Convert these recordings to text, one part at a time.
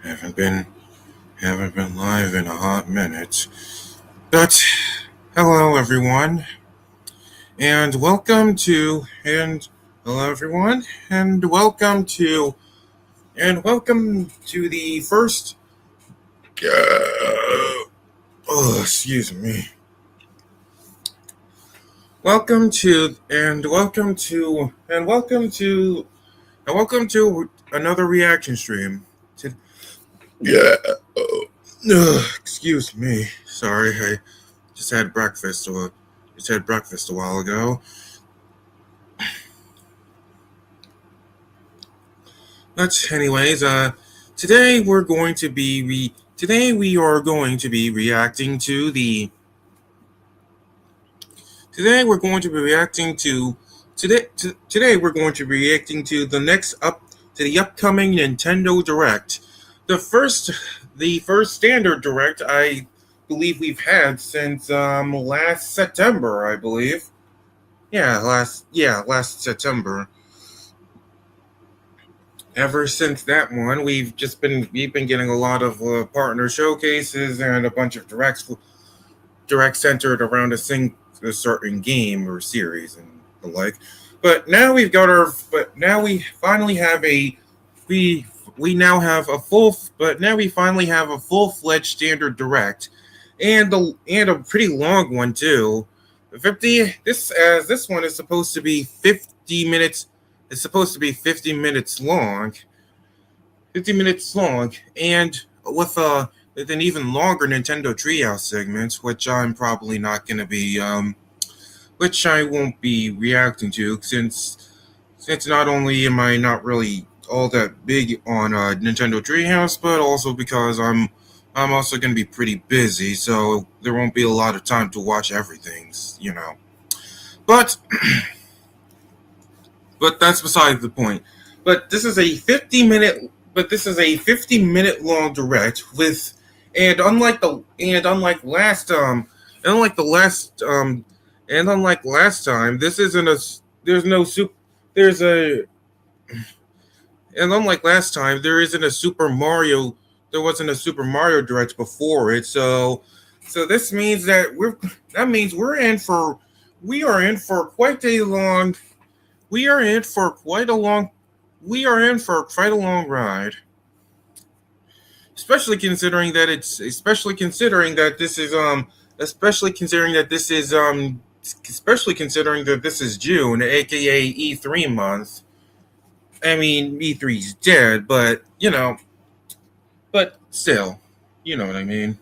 Haven't been haven't been live in a hot minute. But hello everyone, and welcome to and hello everyone, and welcome to the first. Excuse me. Welcome to another reaction stream. To, yeah. Excuse me. Sorry, I just had breakfast. Just had breakfast a while ago. But anyways, today we are going to be reacting to the today we're going to be reacting to today we're going to be reacting to the upcoming Nintendo Direct. The first the first standard Direct I believe we've had since last September, I believe. Last September. Ever since that one, we've been getting a lot of partner showcases and a bunch of direct centered around a certain game or series and the like. But now we finally have a we now have a full but now we finally have a full-fledged standard direct and a pretty long one too. 50 this as this one is supposed to be 50 minutes. It's supposed to be 50 minutes long, and with an even longer Nintendo Treehouse segment, which I'm probably not going to be which I won't be reacting to since not only am I not really all that big on Nintendo Treehouse, but also because I'm also going to be pretty busy, so there won't be a lot of time to watch everything. But but that's beside the point. But this is a 50-minute long direct with and unlike the last and unlike last time, this isn't a there's no soup there's a and unlike last time, there wasn't a Super Mario Direct before it. So this means that means we are in for quite a long we are in for quite a long we are in for quite a long ride. Especially considering that this is especially considering that this is June, aka E3 month. I mean, E3's dead, but still, you know what I mean.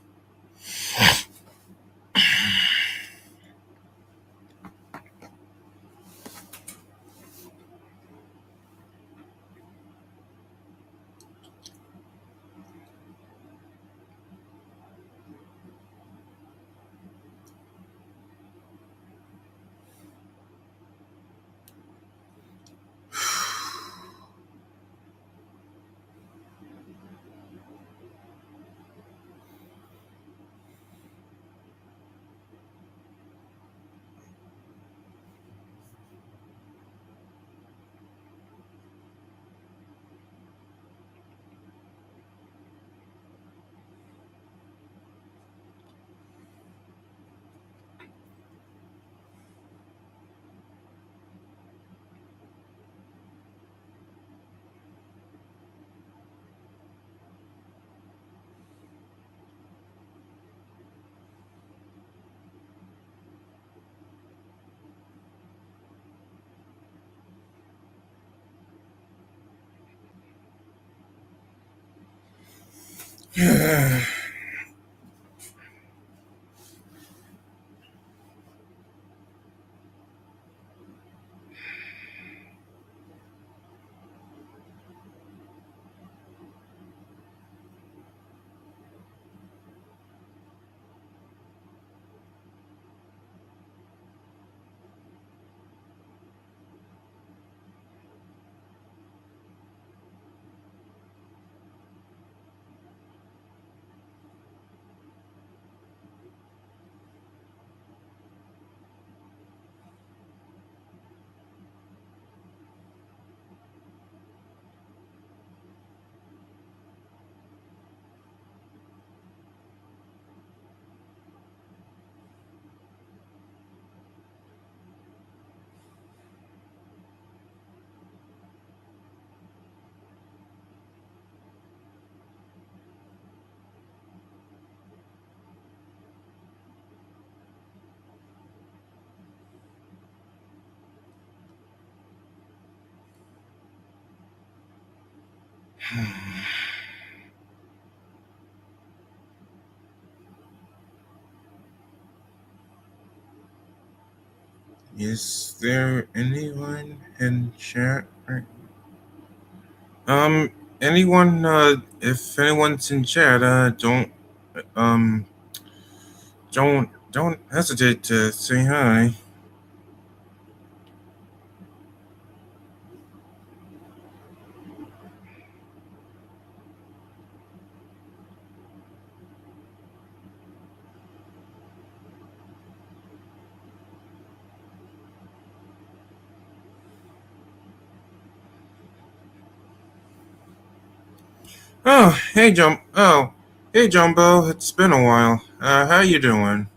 Is there anyone in chat? Anyone? If anyone's in chat, um, don't hesitate to say hi. Hey, Jumbo. It's been a while. How you doing?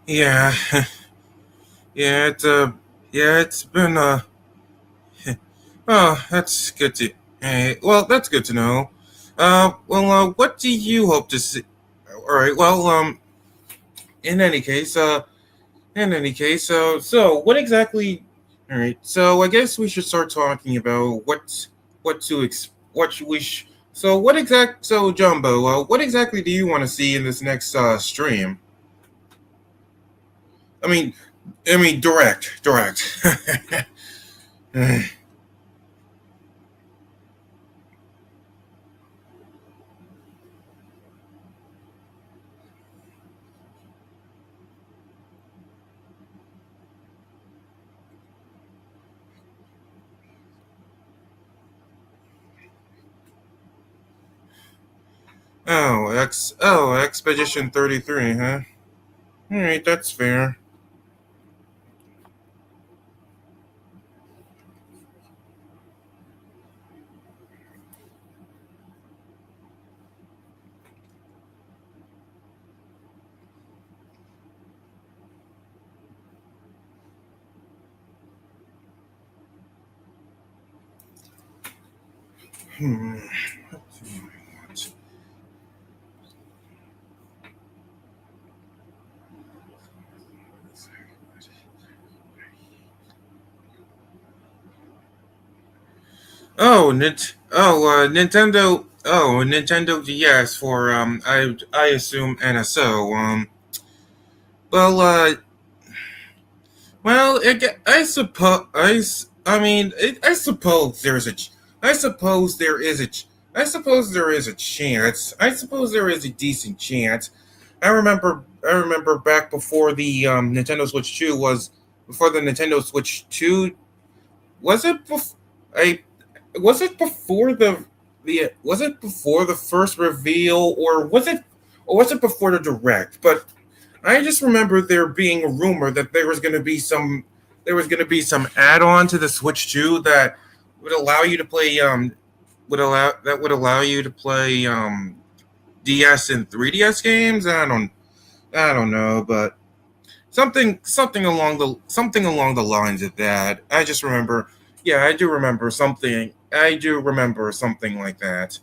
Yeah, yeah. It's been Oh, that's good to. Hey, well, that's good to know. What do you hope to see? All right. In any case, what exactly? All right. So, I guess we should start talking about what we So, Jumbo, what exactly do you want to see in this next stream? I mean, direct. Expedition 33, huh? All right, that's fair. Hmm. Nintendo. Oh, Nintendo DS for I assume NSO. Well, I suppose I mean I suppose there's a I suppose there is a I suppose there is a chance. I suppose there is a decent chance. I remember back before the Nintendo Switch 2 was before the Nintendo Switch 2 was it bef- I was it before the was it before the first reveal or was it before the direct? But I just remember there being a rumor that there was going to be some add-on to the Switch 2 that would allow you to play would allow you to play DS and 3DS games. I don't know, but something along the lines of that. I just remember, yeah, I do remember something. I do remember something like that.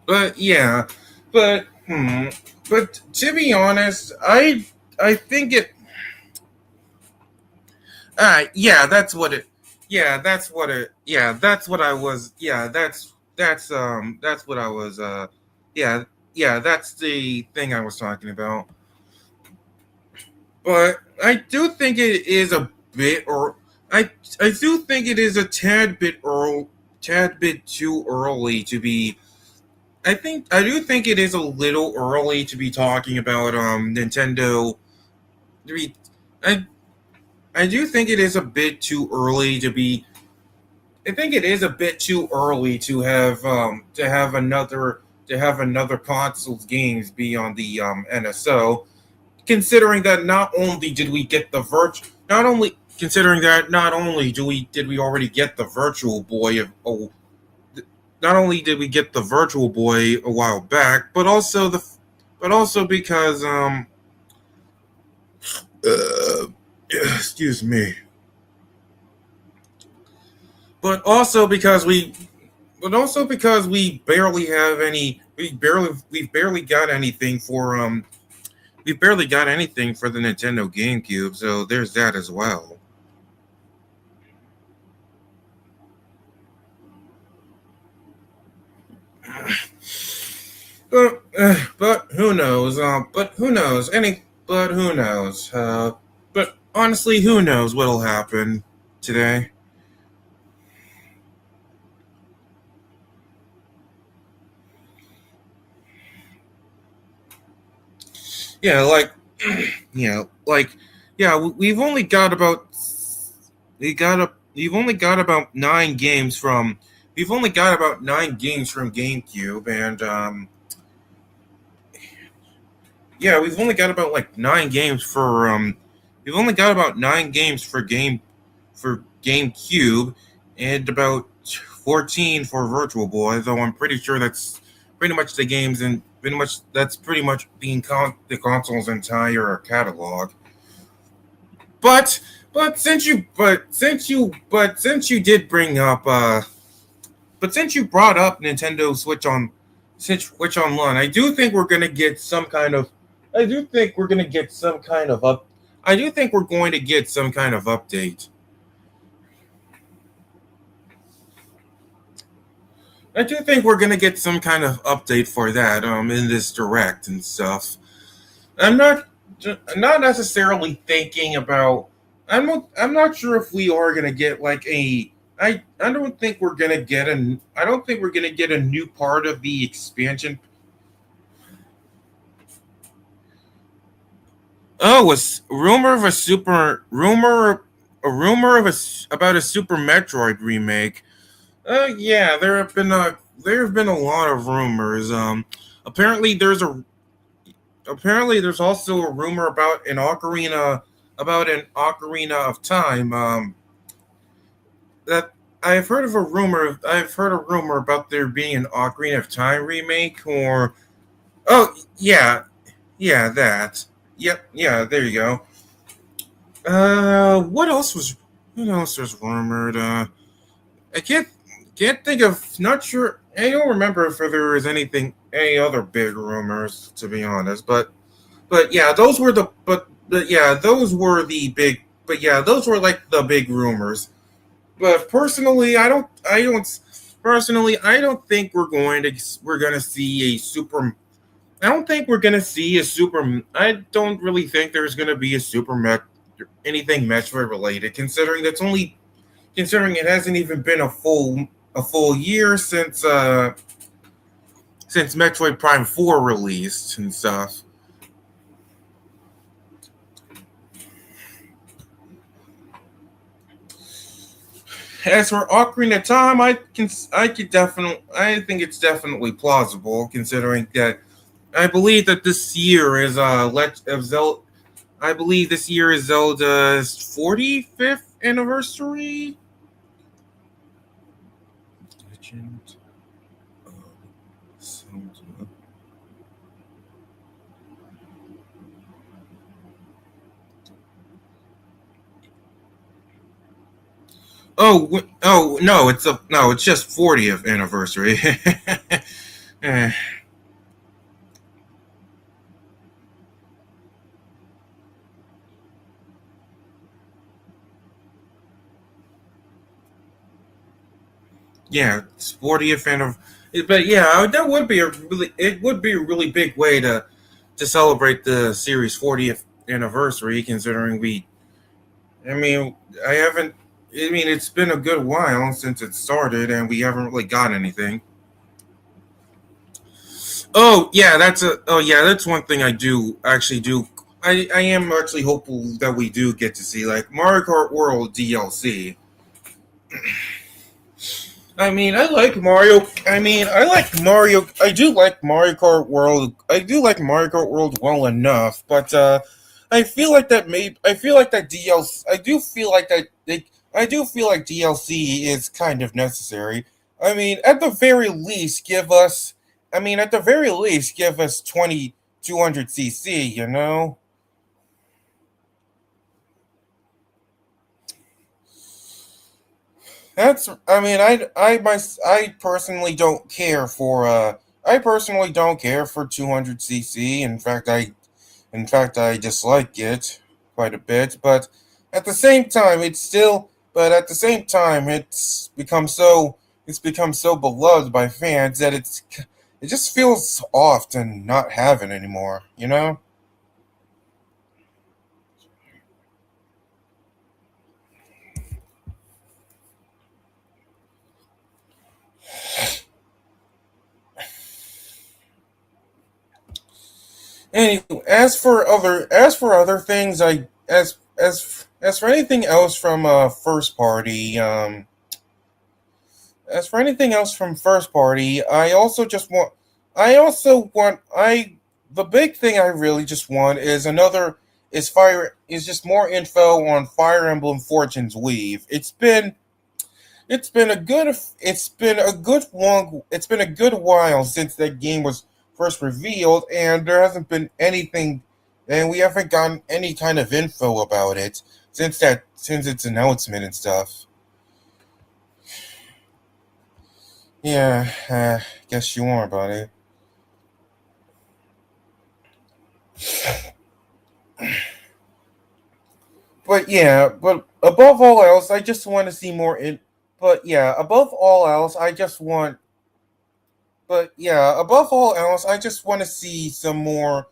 But yeah, but but to be honest, I think it. Yeah, that's what it. Yeah, that's what it. Yeah, that's what I was. Yeah, that's what I was. Yeah, yeah, that's the thing I was talking about. But I do think it is a bit, or I do think it is a tad bit too early to be. I do think it is a little early to be talking about Nintendo. To be, I I do think it is a bit too early to be. I think it is a bit too early to have another console's games be on the NSO, considering that not only did we get the virtual, not only considering that not only do we did we already get the Virtual Boy of not only did we get the Virtual Boy a while back, but also because uh, excuse me, but also because we barely have any we've barely got anything for we've barely got anything for the Nintendo GameCube, so there's that as well. But who knows? But who knows? But who knows? But honestly, who knows what'll happen today? Yeah, like, yeah, like, yeah. We've only got about we've only got about nine games from we've only got about nine games from GameCube, and yeah, we've only got about like nine games for we've only got about nine games for GameCube, and about 14 for Virtual Boy. Though I'm pretty sure that's pretty much the games and pretty much that's pretty much the console's entire catalog. But since you did bring up but since you brought up Nintendo Switch Online, I do think we're gonna get some kind of I do think we're gonna get some kind of up I do think we're going to get some kind of update. I do think we're gonna get some kind of update for that in this direct and stuff. I'm not not necessarily thinking about. I'm not sure if we are gonna get like a. I don't think we're gonna get a. I don't think we're gonna get a new part of the expansion. Oh, a rumor of about a Super Metroid remake. Yeah, there have been a lot of rumors. Apparently there's also a rumor about an Ocarina of Time. That I've heard a rumor about there being an Ocarina of Time remake, or oh yeah, yeah that. Yep, yeah, there you go. What else was rumored? I can't think of not sure I don't remember if there was any other big rumors to be honest, but yeah, those were like the big rumors. But personally I don't think we're going to see a super I don't think we're going to see a super I don't really think there's going to be a super met anything Metroid related considering it hasn't even been a full year since Metroid Prime 4 released and stuff. As for Ocarina of Time, I think it's definitely plausible considering that I believe that this year is Zelda. I believe this year is Zelda's 45th anniversary. Legend of Zelda. Oh no, it's just 40th anniversary. Eh, yeah, it's 40th anniversary. But yeah, that would be a really it would be a really big way to celebrate the series 40th anniversary. Considering I mean, I haven't. I mean, it's been a good while since it started, and we haven't really got anything. Oh yeah, that's one thing I do actually do. I am actually hopeful that we do get to see like Mario Kart World DLC. I mean, I like Mario. I mean, I like Mario. I do like Mario Kart World. I do like Mario Kart World well enough, but I feel like that DLC. I do feel like that. I do feel like DLC is kind of necessary. I mean, at the very least, give us. I mean, at the very least, give us 2200 cc. You know. That's. I mean, I personally don't care for. I personally don't care for 200 cc. In fact, I dislike it quite a bit. But at the same time, it's still. But at the same time, It's become so beloved by fans that it just feels off to not have it anymore. You know. Anyway, as for other things, I as for anything else from first party, as for anything else from first party, I also want, I, the big thing I really just want is is just more info on Fire Emblem Fortune's Weave. It's been a good it's been a good while since that game was first revealed, and there hasn't been anything, and we haven't gotten any kind of info about it since its announcement and stuff. Yeah, guess you are about it. But yeah, but above all else, I just want to see more in. But yeah, above all else, I just want. But yeah, above all else, I just want to see some more.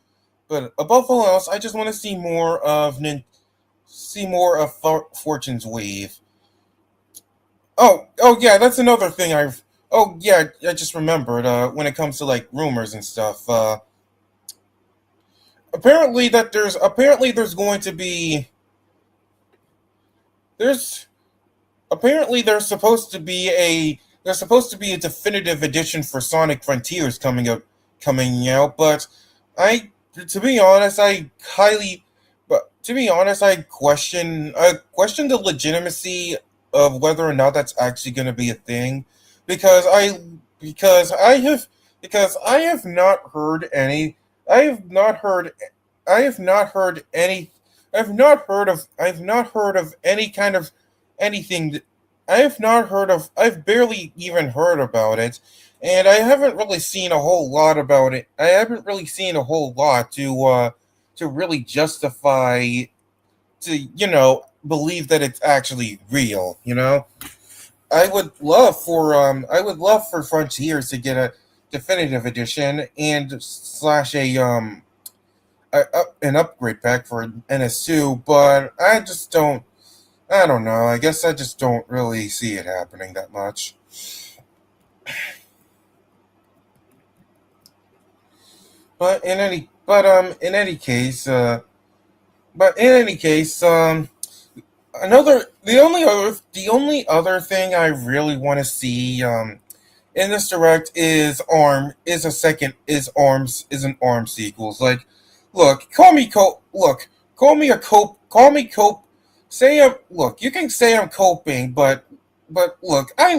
But above all else, I just want to see more of Fortune's Wave. Oh yeah, that's another thing I've. Oh yeah, I just remembered. When it comes to like rumors and stuff, apparently there's going to be there's apparently there's supposed to be a definitive edition for Sonic Frontiers coming out, but I to be honest, I question the legitimacy of whether or not that's actually going to be a thing, because I have not heard any I have not heard I have not heard any I have not heard of any kind of anything I've barely even heard about it, and I haven't really seen a whole lot about it. I haven't really seen a whole lot to really justify, to believe that it's actually real. I would love for Frontiers to get a definitive edition and slash an upgrade pack for NS2, but I don't know. I guess I just don't really see it happening that much. But in any case, the only other thing I really want to see in this direct is Arms is an Arms sequels. Like, look, call me cope. Look, you can say I'm coping, but I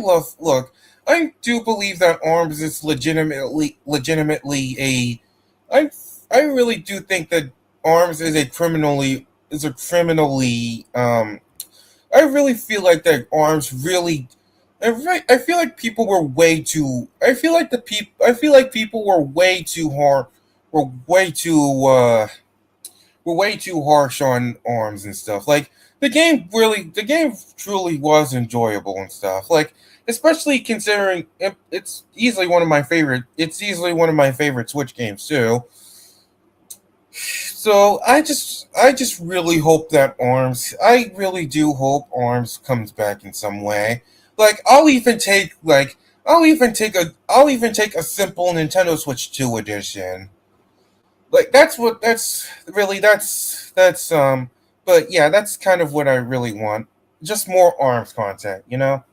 do believe that Arms is legitimately a I I really do think that Arms is a criminally I really feel like that Arms really I feel like people were way too I feel like people were way too harsh on Arms and stuff. Like, the game truly was enjoyable and stuff. Like, especially considering it's easily one of my favorite Switch games too. So I just really hope that I really do hope Arms comes back in some way. Like, I'll even take a simple Nintendo Switch 2 edition. Like, that's but yeah, that's kind of what I really want. Just more Arms content, you know?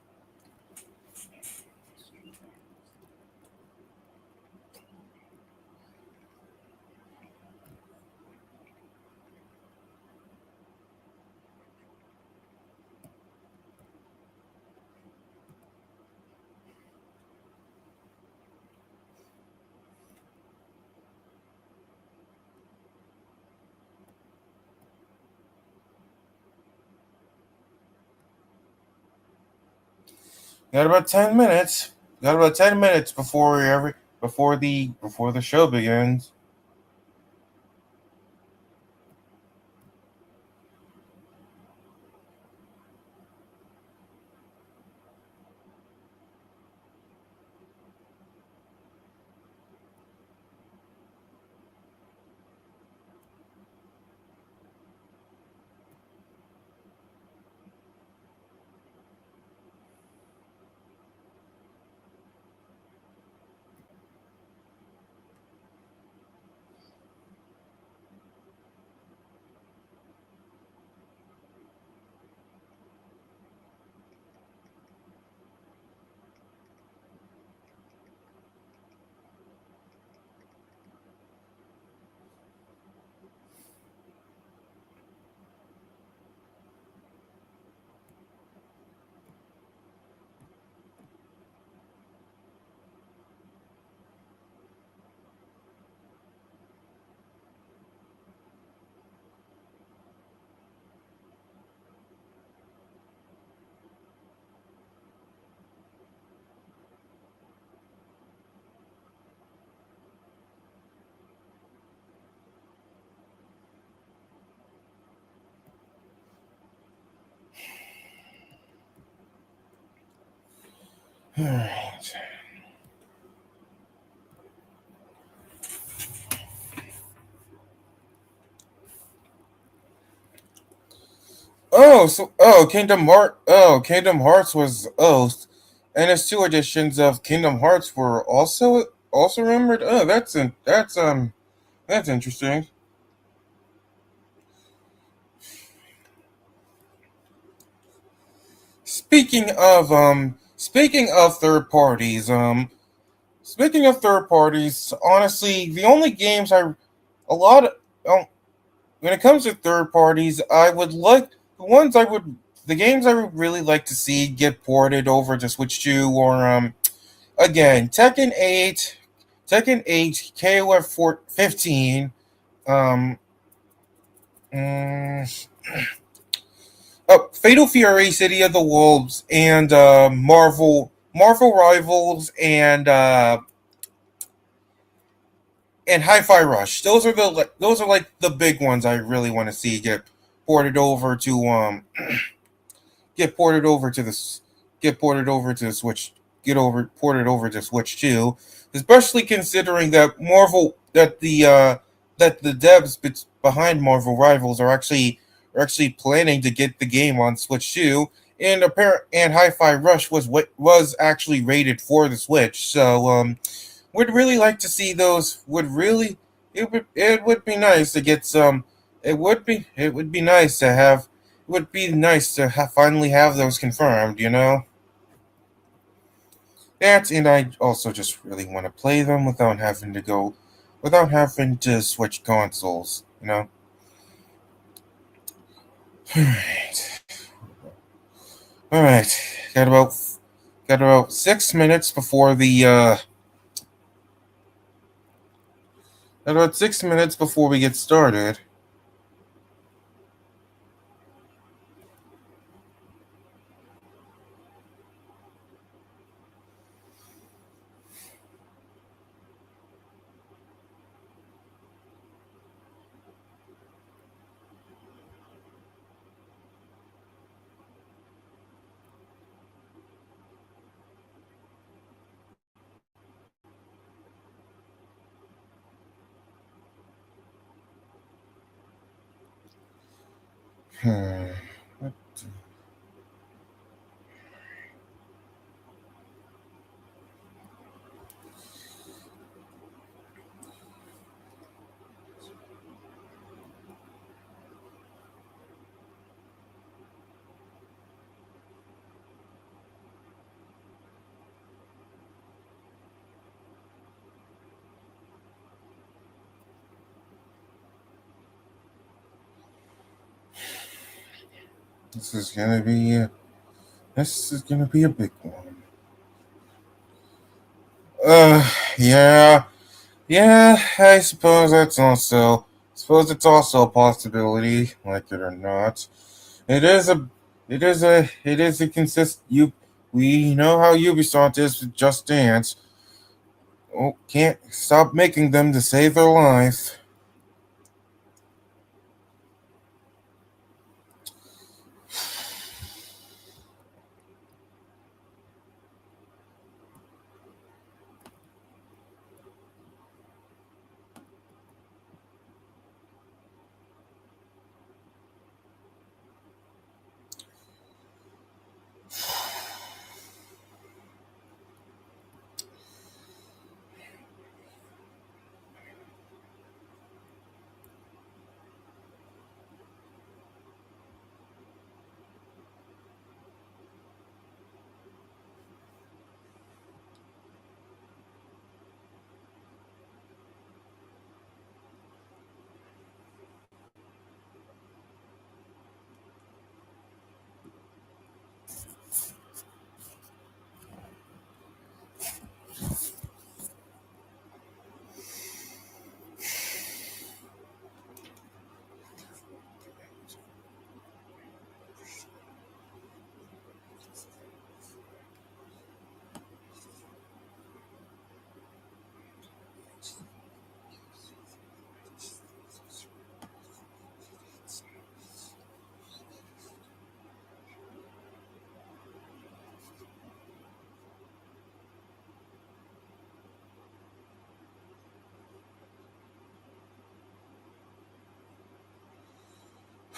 Got about 10 minutes. Got about 10 minutes before the show begins. All right. Kingdom Hearts was Oath, and its two editions of Kingdom Hearts were also rumored. Oh, that's interesting. Speaking of third parties, honestly, the only games I a lot of when it comes to third parties, I would like the games I would really like to see get ported over to Switch 2 or again Tekken 8, KOF 15, um mm, Fatal Fury, City of the Wolves, and Marvel Rivals, and Hi-Fi Rush. Those are like the big ones I really want to see ported over to get ported over to this get ported over to the Switch get over ported over to Switch 2, especially considering that the devs behind Marvel Rivals are actually planning to get the game on Switch 2, and Hi-Fi Rush was actually rated for the Switch. So would really like to see those. It would be nice to get some. It would be nice to have. It would be nice to finally have those confirmed. That, and I also just really want to play them without having to switch consoles. All right, all right. Got about 6 minutes before the about 6 minutes before we get started. Hmm. This is gonna be this is gonna be a big one. Yeah, yeah. Suppose it's also a possibility, like it or not. It is a, it is a consist you. We know how Ubisoft is with Just Dance. Oh, can't stop making them to save their life.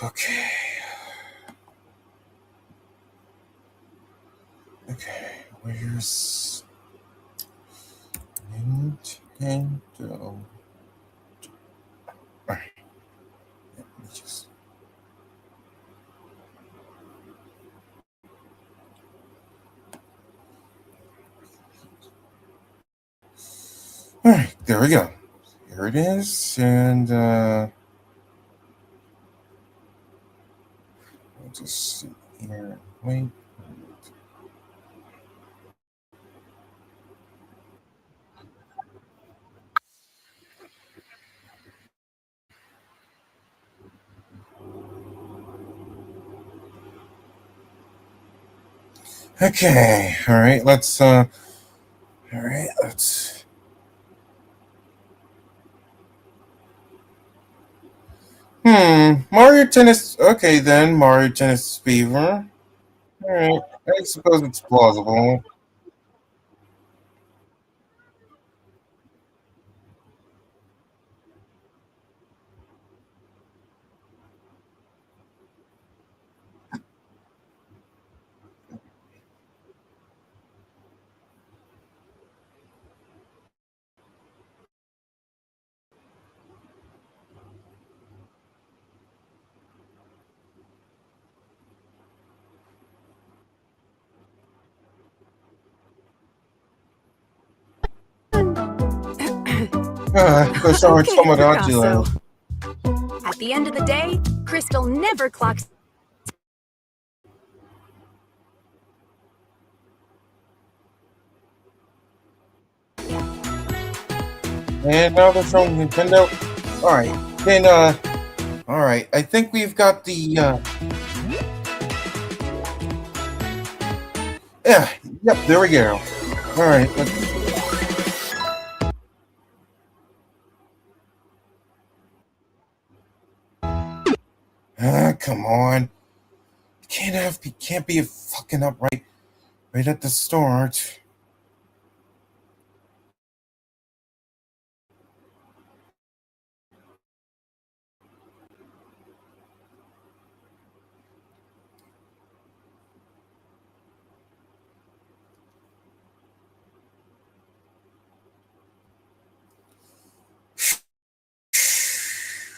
Okay. Okay. Where's Nintendo? Alright. Let me just. Alright, there we go. Here it is, and I'll just sit here and wait. Okay, alright, let's Mario Tennis. Okay, then Mario Tennis Fever. All right, I suppose it's plausible. Questo è Okay, Tomodachi Picasso. Land. At the end of the day, Crystal never clocks. And now they're showing Nintendo. All right, then all right. I think we've got the yeah, yep. There we go. All right, come on. Can't be fucking up right at the start.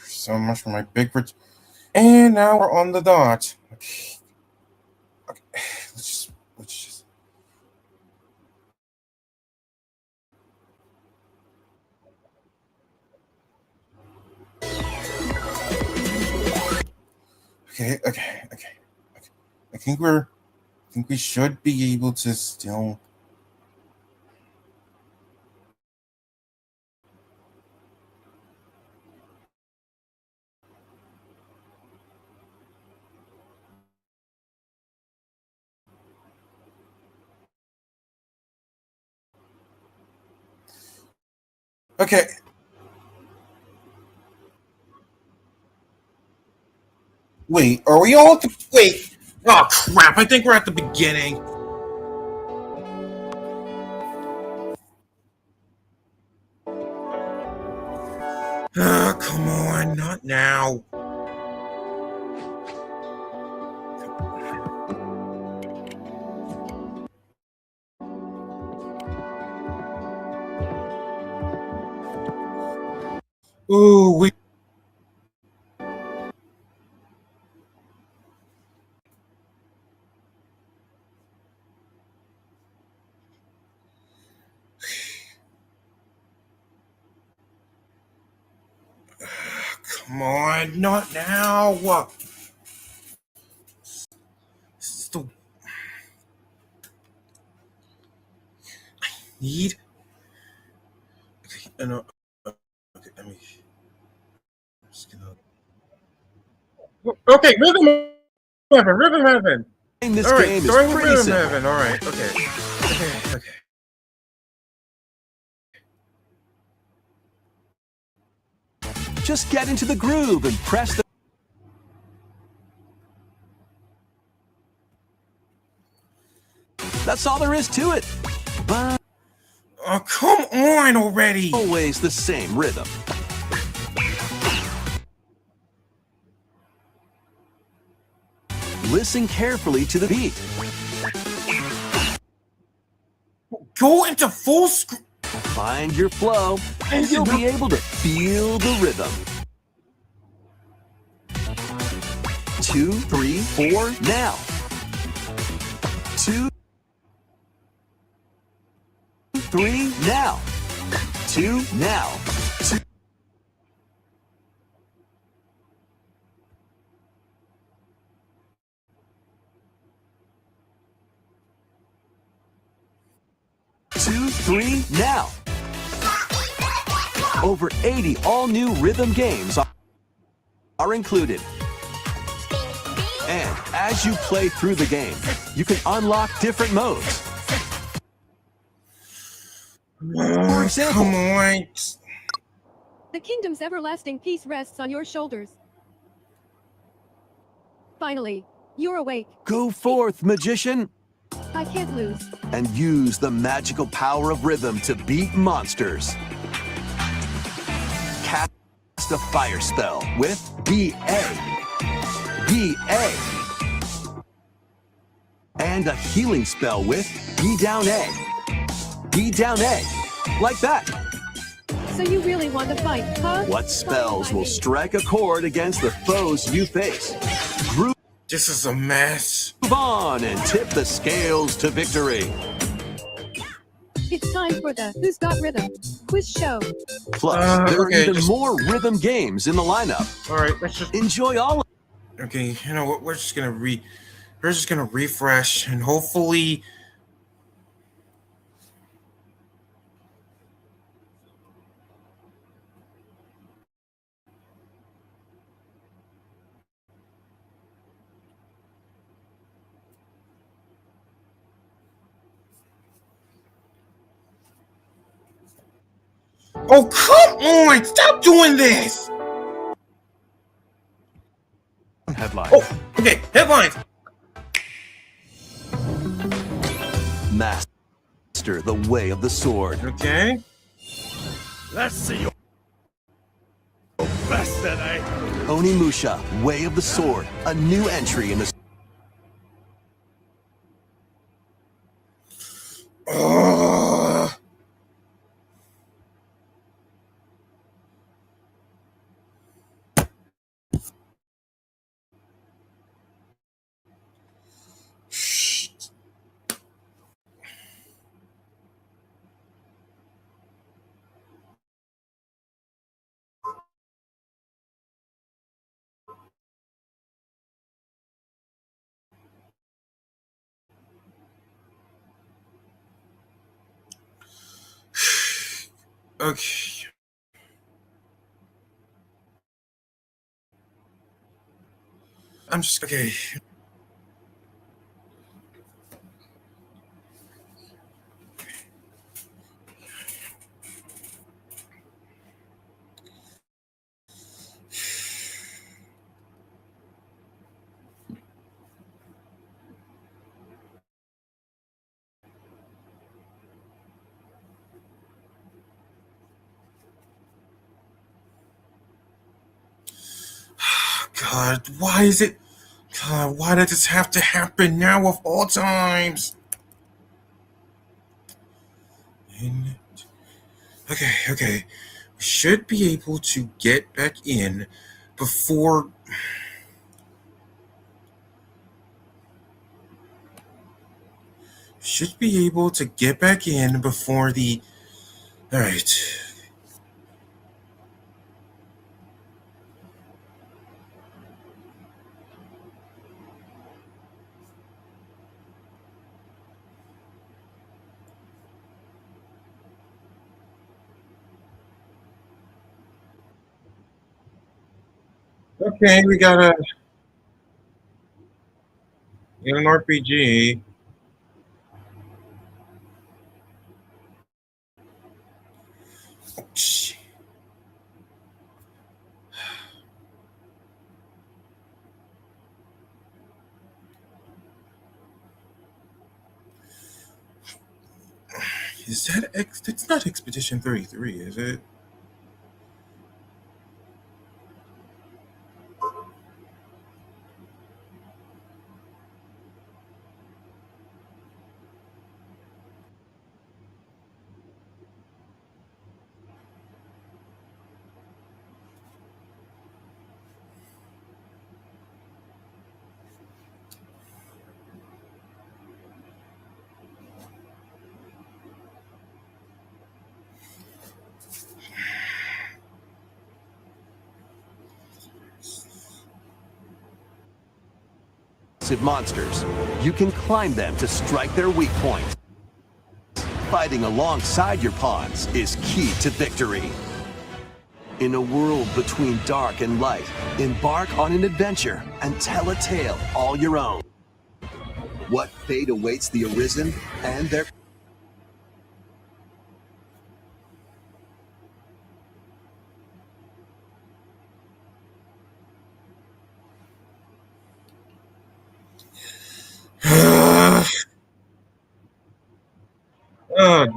So much for my big bridge. And now we're on the dot. Okay, okay. Let's just. Okay. I think we should be able to still. Okay. Wait, are we all at the wait? Oh crap! I think we're at the beginning. Ah, come on, not now. Ooh, we. Come on, not now. This is the need. Okay, no. Okay, let me. I'm just gonna. Okay, Rhythm Heaven. This All right, game is starting with pretty Rhythm simple. Heaven. All right, okay. Just get into the groove and press the... That's all there is to it. But Oh, come on already. always the same rhythm. Listen carefully to the beat. Go into full screen. Find your flow, and you'll be able to feel the rhythm. 2, 3, 4, now. 2, 3, now. 2, now. 2. Two, three, now. Over 80 all-new rhythm games are included. And as you play through the game, you can unlock different modes. For example, Come on. The kingdom's everlasting peace rests on your shoulders. Finally, you're awake. go forth, magician, I can't lose. and use the magical power of rhythm to beat monsters. Cast a fire spell with BA. BA. And a healing spell with B down A. B down A. Like that. So you really want to fight, huh? What spells will strike a chord against the foes you face? Groove This is a mess. on and tip the scales to victory. It's time for the Who's Got Rhythm quiz show. Plus, there okay, are even just- more rhythm games in the lineup. All right, let's just. Enjoy all of Okay, you know what? We're just gonna refresh and hopefully. Oh, come on! Stop doing this! headline. Oh, okay, headlines! Master the way of the sword. Okay. Let's see your best today. Onimusha, way of the sword. A new entry in the... Ugh. Okay. I'm just okay. God, why is it? God, why does this have to happen now of all times? And, okay. We should be able to get back in before. Should be able to get back in before the. Alright. Okay, we got an RPG. Oh, shit. Is that It's not Expedition 33, is it? Monsters. You can climb them to strike their weak points. Fighting alongside your pawns is key to victory. In a world between dark and light, embark on an adventure and tell a tale all your own. What fate awaits the Arisen and their...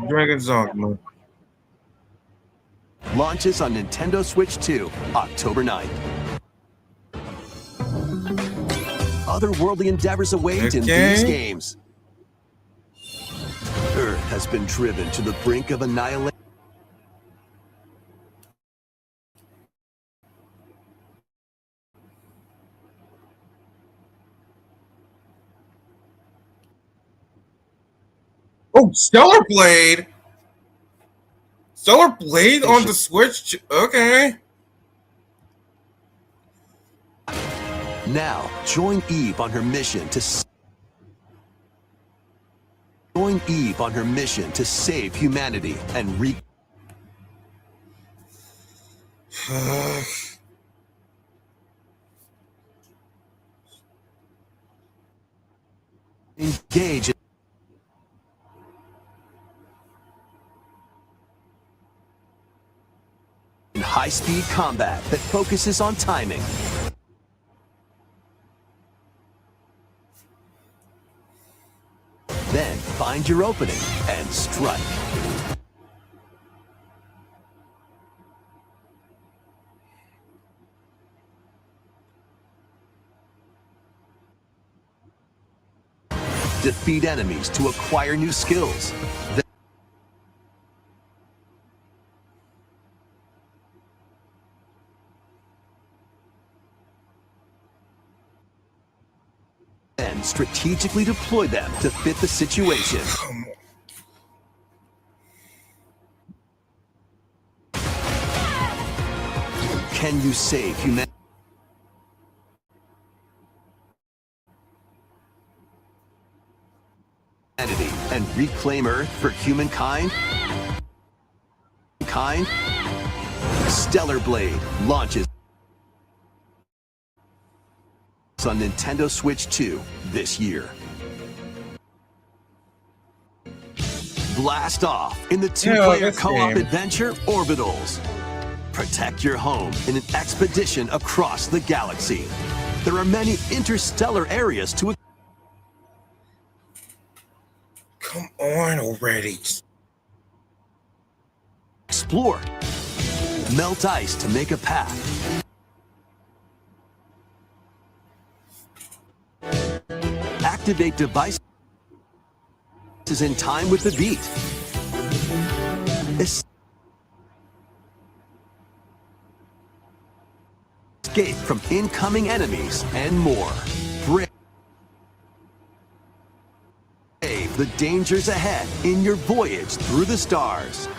Dragon's Dogma. Launches on Nintendo Switch 2, October 9th. Otherworldly endeavors await in these games. Earth has been driven to the brink of annihilation. Oh, Stellar Blade! Stellar Blade on the Switch? Okay. Now, join Eve on her mission to save humanity and engage in high-speed combat that focuses on timing. Then find your opening and strike. Defeat enemies to acquire new skills. Then strategically deploy them to fit the situation. Can you save humanity and reclaim Earth for humankind? Stellar Blade launches on Nintendo Switch 2 this year. Blast off in the two-player co-op adventure Orbitals. Protect your home in an expedition across the galaxy. There are many interstellar areas to Come on already. explore. Melt ice to make a path. activate devices in time with the beat. Escape from incoming enemies and more. Brave the dangers ahead in your voyage through the stars.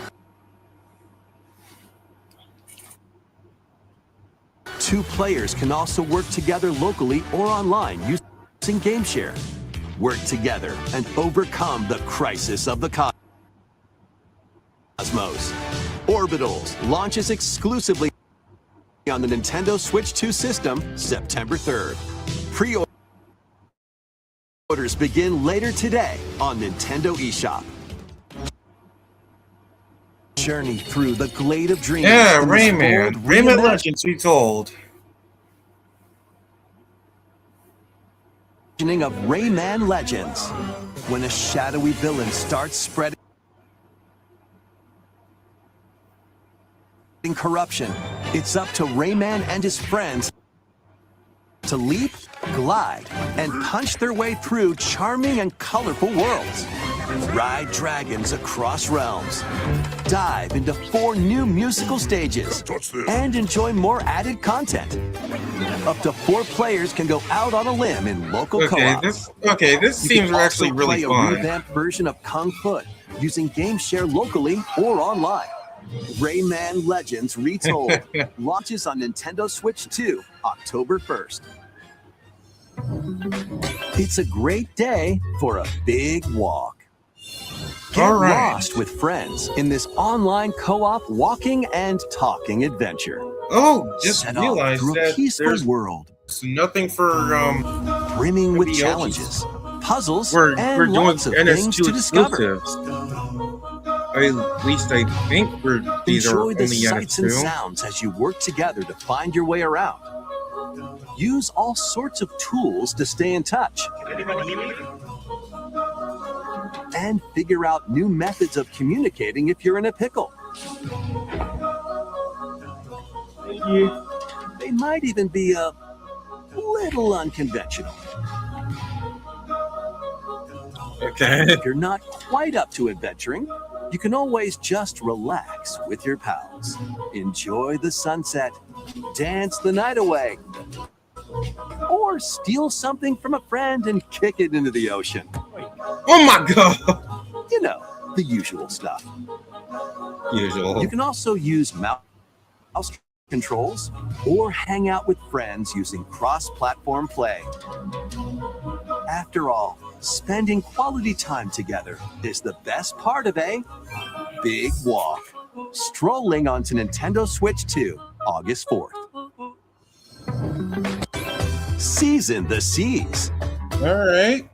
Two players can also work together locally or online using GameShare. Work together and overcome the crisis of the cosmos. Orbitals launches exclusively on the Nintendo Switch 2 system September 3rd. Pre-orders begin later today on Nintendo eShop. Journey through the glade of dreams. Yeah, in this Rayman. bold Rayman reimagining Legends Retold. of Rayman Legends. When a shadowy villain starts spreading corruption, it's up to Rayman and his friends to leap, glide, and punch their way through charming and colorful worlds. Ride dragons across realms. Dive into 4 new musical stages. And enjoy more added content. Up to 4 players can go out on a limb in local co-op. This You seems can actually also really play a fun. revamped version of Kung Fu using GameShare locally or online. Rayman Legends Retold launches on Nintendo Switch 2, October 1st. It's a great day for a big walk. Get All right. lost with friends in this online co-op walking and talking adventure. Oh, just Set off realized through a that peaceful there's world nothing for brimming with maybe challenges, puzzles, we're and doing lots of things NS2 to discover. exclusives. At least I think these are Enjoy the only sights and NS2. sounds as you work together to find your way around. Use all sorts of tools to stay in touch. And figure out new methods of communicating if you're in a pickle. They might even be a little unconventional. Okay. If you're not quite up to adventuring, you can always just relax with your pals. Enjoy the sunset, dance the night away, or steal something from a friend and kick it into the ocean. Oh my god. You know, the usual stuff. Usual. You can also use mouse controls or hang out with friends using cross-platform play. After all, spending quality time together is the best part of a big walk. Strolling onto Nintendo Switch 2, August 4th. Season the seas. All right.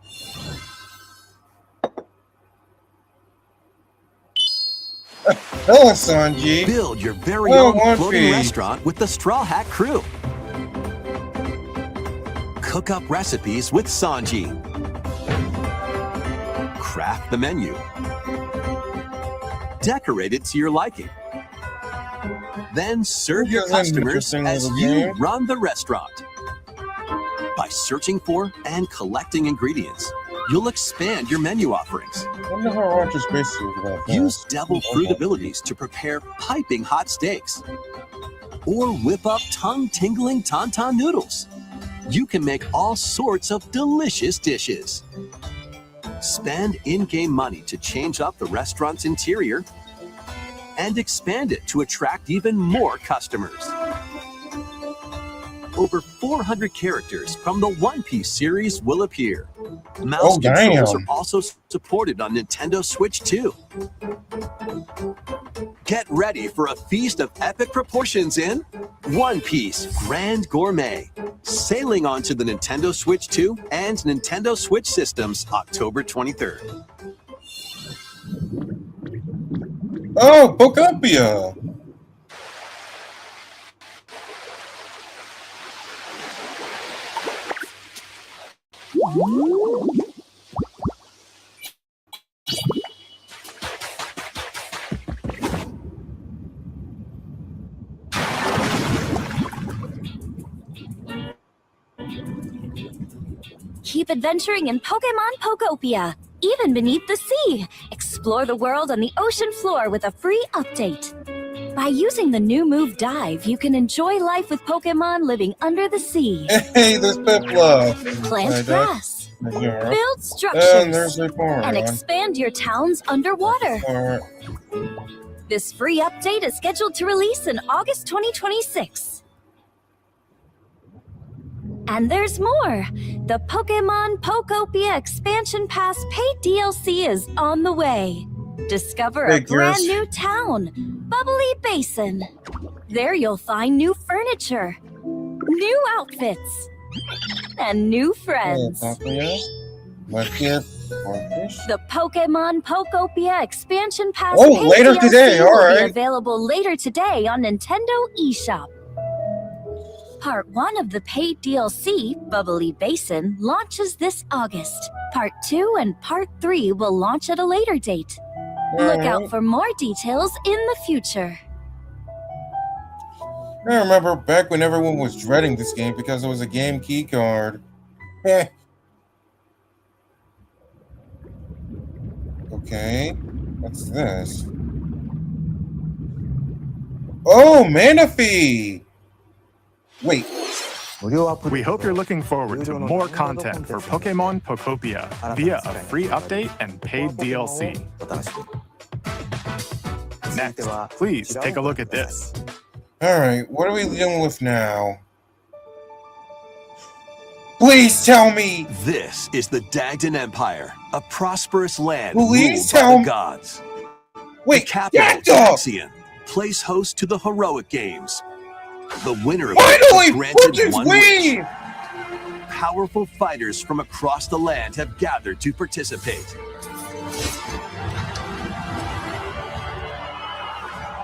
Hello, Sanji. Build your very Oh, own One floating Piece. restaurant with the Straw Hat Crew. Cook up recipes with Sanji. Craft the menu. Decorate it to your liking. Then serve your This is an customers interesting as little you game. run the restaurant. By searching for and collecting ingredients, you'll expand your menu offerings. I wonder how Archer's basically going to Use devil fruit abilities to prepare piping hot steaks. Or whip up tongue-tingling tauntaun noodles. You can make all sorts of delicious dishes. Spend in-game money to change up the restaurant's interior and expand it to attract even more customers. Over 400 characters from the One Piece series will appear. Mouse controls damn. are also supported on Nintendo Switch 2. Get ready for a feast of epic proportions in One Piece Grand Gourmet, sailing onto the Nintendo Switch 2 and Nintendo Switch systems October 23rd. Oh, Bookopia. keep adventuring in Pokemon Pokopia, even beneath the sea. Explore the world on the ocean floor with a free update. By using the new move Dive, you can enjoy life with Pokemon living under the sea. Hey, there's Piplup. Plant grass, Build build And there's structures, a barn. and expand your towns underwater. Alright. This free update is scheduled to release in August 2026. And there's more. The Pokemon Pokopia Expansion Pass paid DLC is on the way. Discover a Figures. brand new town, Bubbly Basin. There you'll find new furniture, new outfits, and new friends. The Pokemon Pokopia Expansion Pass Oh, paid later DLC today, will be alright. available later today on Nintendo eShop. Part 1 of the paid DLC, Bubbly Basin, launches this August. Part 2 and Part 3 will launch at a later date. Look out for more details in the future. I remember back when everyone was dreading this game because it was a game key card. Heh. Okay, what's this? Oh, Manaphy! Wait, We hope you're looking forward to more content for Pokemon Pokopia via a free update and paid DLC. Next, please take a look at this. alright, what are we dealing with now? Please tell me! This is the Dagden Empire, a prosperous land Please ruled by tell the me- gods. Wait, The capital, Yakta! Daxian, plays host to the heroic games. The winner of Finally! which is granted Fortune's one wish. wave! Powerful fighters from across the land have gathered to participate.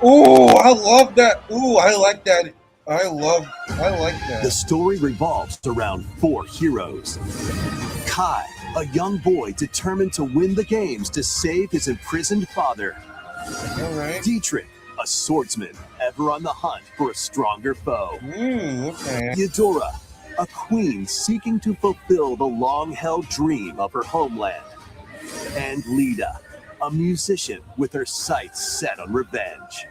Ooh, I love that. Ooh, I like that. I like The that. story revolves around 4 heroes. Kai, a young boy determined to win the games to save his imprisoned father. Alright. Dietrich, a swordsman, ever on the hunt for a stronger foe. Ooh, okay. Eudora, a queen seeking to fulfill the long-held dream of her homeland. And Lida, a musician with her sights set on revenge.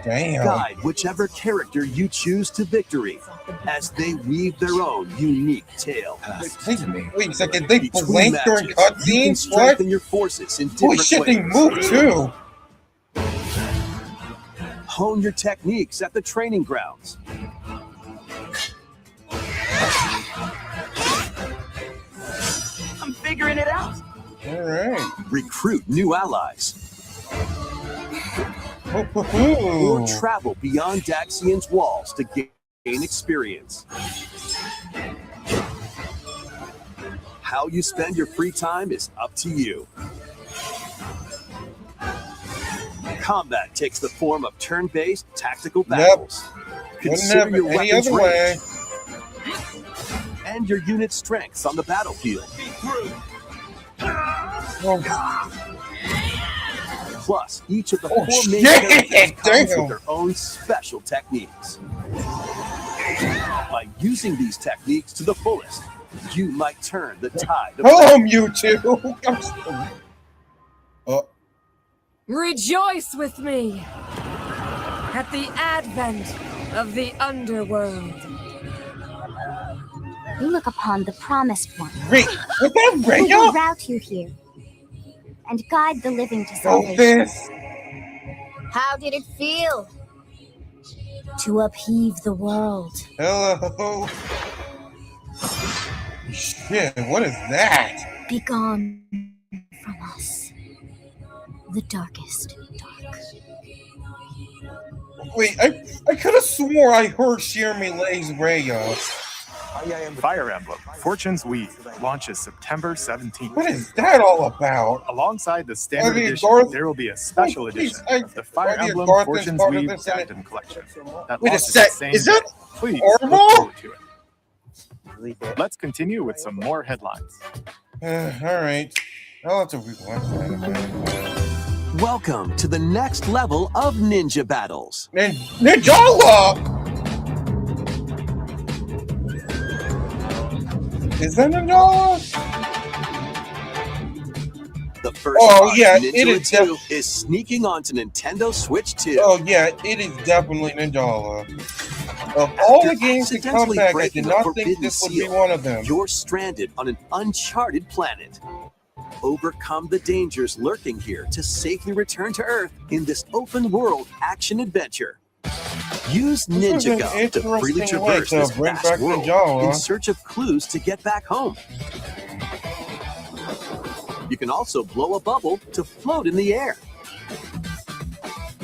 Damn. Guide whichever character you choose to victory as they weave their own unique tale. Wait a second, they Between blink during matches, you can cutscenes? What? strengthen your forces in Holy different shit, they ways. move too! Hone your techniques at the training grounds. I'm figuring it out. Alright. Recruit new allies. Or Ooh. travel beyond Daxian's walls to gain experience. How you spend your free time is up to you. Combat takes the form of turn-based tactical battles. Wouldn't have Consider your it any weapons other way. range and your unit's strengths on the battlefield. Plus, each of the Oh, 4 main shit! characters comes Damn. with their own special techniques. By using these techniques to the fullest, you might turn the tide of Hello, Mewtwo! Oh, Rejoice with me at the advent of the underworld. We look upon the promised one, wait, was that who will Rhea? route you here and guide the living to Oh, salvation. this. How did it feel to upheave the world? Hello. Shit, what is that? Be gone from us, the darkest dark. Wait, I could have swore I heard Sheer Melee's Rhea. Fire Emblem Fortune's Weave launches September 17th. What is that all about? Alongside the standard Are the edition, Garth- there will be a special Wait, edition please, of the Fire are the Emblem Garth Fortune's part of Weave this in it? Dagden collection. That Wait a launches sec, the same is that day. Please Ormo? look forward to it. Let's continue with some more headlines. Alright. I'll have to rewatch that. Welcome to the next level of ninja battles. And Ninjala! Is that $1? The first Oh, part yeah, of it Ninja is 2 is sneaking onto Nintendo Switch 2. Oh yeah, it is definitely $1. Of all the After games to come accidentally back, I breaking did the not Forbidden think this would be Seal, one of them. You're stranded on an uncharted planet. Overcome the dangers lurking here to safely return to Earth in this open-world action-adventure. Use This was Ninja an Go to freely interesting way traverse to this bring vast back world Ninja. in search of clues to get back home. You can also blow a bubble to float in the air.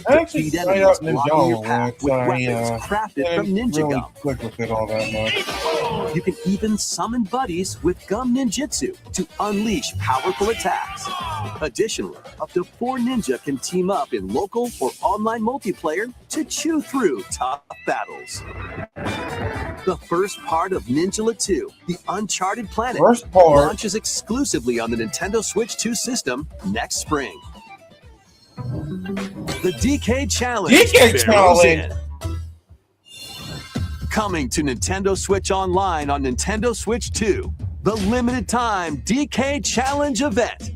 I actually Defeat tried enemies out blocking your Ninja path once. with I weapons crafted from didn't Ninja really Gum. click with it all that much. You can even summon buddies with Gum Ninjutsu to unleash powerful attacks. Additionally, up to 4 ninja can team up in local or online multiplayer to chew through tough battles. The first part of Ninja 2, The Uncharted Planet, First part. launches exclusively on the Nintendo Switch 2 system next spring. The DK Challenge. DK barrels Challenge. in. Coming to Nintendo Switch Online on Nintendo Switch 2, the limited time DK Challenge event.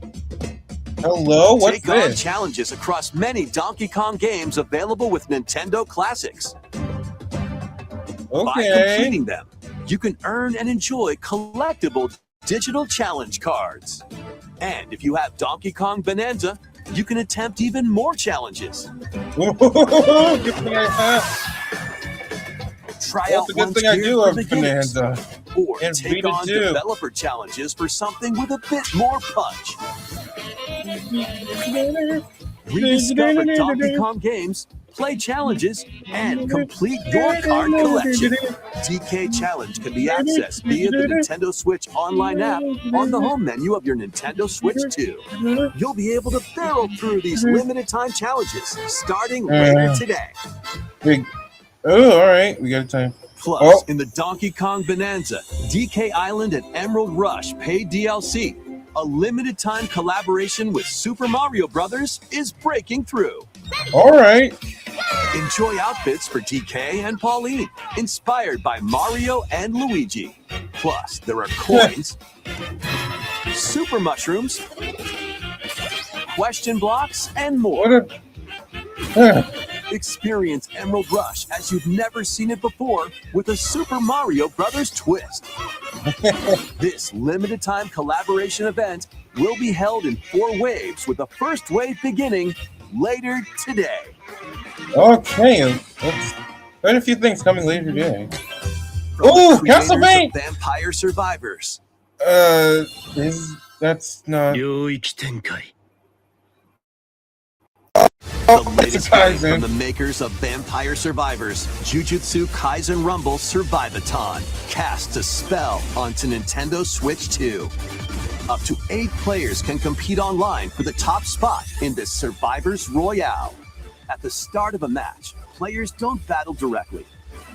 Hello, what's Take on this? challenges across many Donkey Kong games available with Nintendo Classics. By Okay. completing them, you can earn and enjoy collectible digital challenge cards. And if you have Donkey Kong Bonanza, you can attempt even more challenges. Good thing I have. Try That's out a good one's thing I geared do for have beginners, Bonanza. or And take Vita on too. developer challenges for something with a bit more punch. Rediscover Donkey Kong games, play challenges, and complete your card collection. DK Challenge can be accessed via the Nintendo Switch Online app on the home menu of your Nintendo Switch 2. You'll be able to barrel through these limited time challenges starting later today. Big. Oh, all right. We got time. Plus, Oh. in the Donkey Kong Bonanza, DK Island and Emerald Rush paid DLC, a limited time collaboration with Super Mario Brothers is breaking through. All right. Enjoy outfits for DK and Pauline, inspired by Mario and Luigi. Plus, there are coins, super mushrooms, question blocks, and more. What a. Experience Emerald Rush as you've never seen it before with a Super Mario Brothers twist. This limited time collaboration event will be held in 4 waves, with the first wave beginning later today. Okay. Let's quite a few things coming later today. From the Ooh, creators of Castlevania! Vampire Survivors. That's not. The latest It's a game Kaizen. from the makers of Vampire Survivors, Jujutsu Kaisen Rumble Survivathon, casts a spell onto Nintendo Switch 2. Up to 8 players can compete online for the top spot in this Survivors Royale. At the start of a match, players don't battle directly.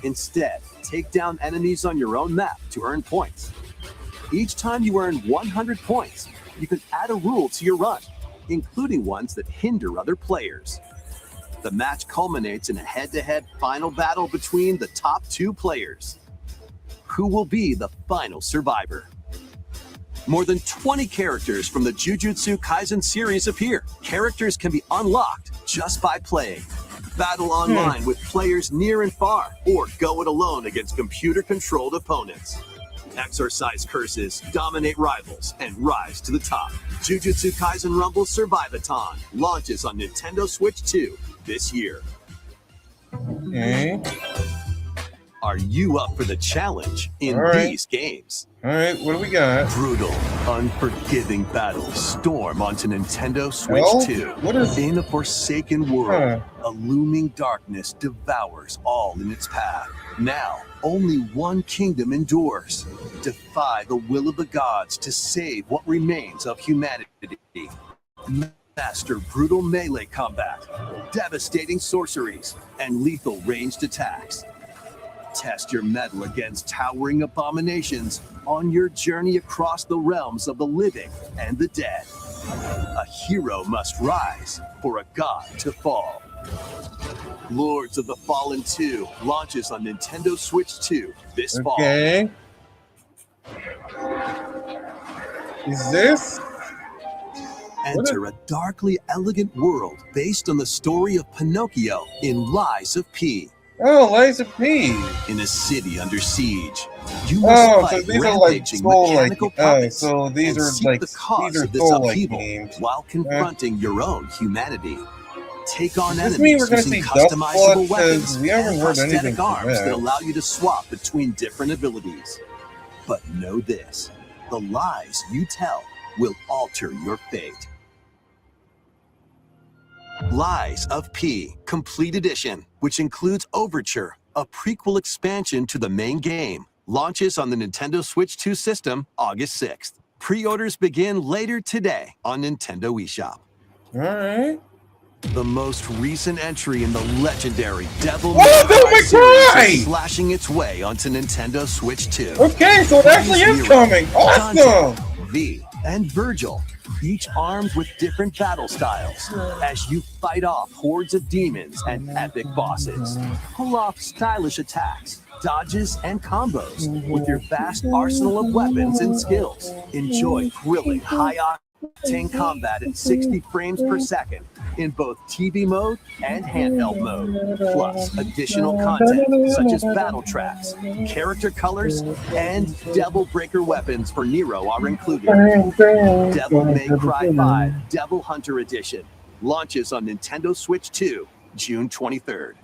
Instead, take down enemies on your own map to earn points. Each time you earn 100 points, you can add a rule to your run, including ones that hinder other players. The match culminates in a head-to-head final battle between the top 2 players. Who will be the final survivor? More than 20 characters from the Jujutsu Kaisen series appear. Characters can be unlocked just by playing. Battle online with players near and far, or go it alone against computer-controlled opponents. Exorcise curses, dominate rivals, and rise to the top. Jujutsu Kaisen Rumble Survivathon launches on Nintendo Switch 2 this year. Okay. Are you up for the challenge in All right. these games? All right. What do we got? Brutal, unforgiving battles storm onto Nintendo Switch Well, 2. what is- In a forsaken world, a looming darkness devours all in its path. Now, only one kingdom endures. Defy the will of the gods to save what remains of humanity. Master brutal melee combat, devastating sorceries, and lethal ranged attacks. Test your mettle against towering abominations on your journey across the realms of the living and the dead. A hero must rise for a god to fall. Lords of the Fallen 2 launches on Nintendo Switch 2 this fall. Okay. Is this? Enter a darkly elegant world based on the story of Pinocchio in Lies of P. Oh, Liza P. In a city under siege, you must Oh, so fight these are like rampaging soul like. mechanical puppets So these and are seek like the cause these are of this soul like upheaval games. while confronting your own humanity. Take on Does this mean enemies we're gonna using see Duck customizable Blood? 'Cause weapons we haven't and heard anything prosthetic from arms that. that allow you to swap between different abilities. But know this, the lies you tell will alter your fate. Lies of P Complete Edition, which includes Overture, a prequel expansion to the main game, launches on the Nintendo Switch 2 system August 6th. Pre-orders begin later today on Nintendo eShop. All right. The most recent entry in the legendary Devil Oh, Devil May series Cry! is slashing its way onto Nintendo Switch 2. Okay, so it actually is Nero, coming. Awesome. Dante, V, and Virgil, each armed with different battle styles, as you fight off hordes of demons and epic bosses. Pull off stylish attacks, dodges, and combos with your vast arsenal of weapons and skills. Enjoy thrilling, high-octane combat at 60 frames per second in both TV mode and handheld mode, plus additional content such as battle tracks, character colors, and Devil Breaker weapons for Nero are included. Devil May Cry 5 Devil Hunter Edition launches on Nintendo Switch 2, June 23rd.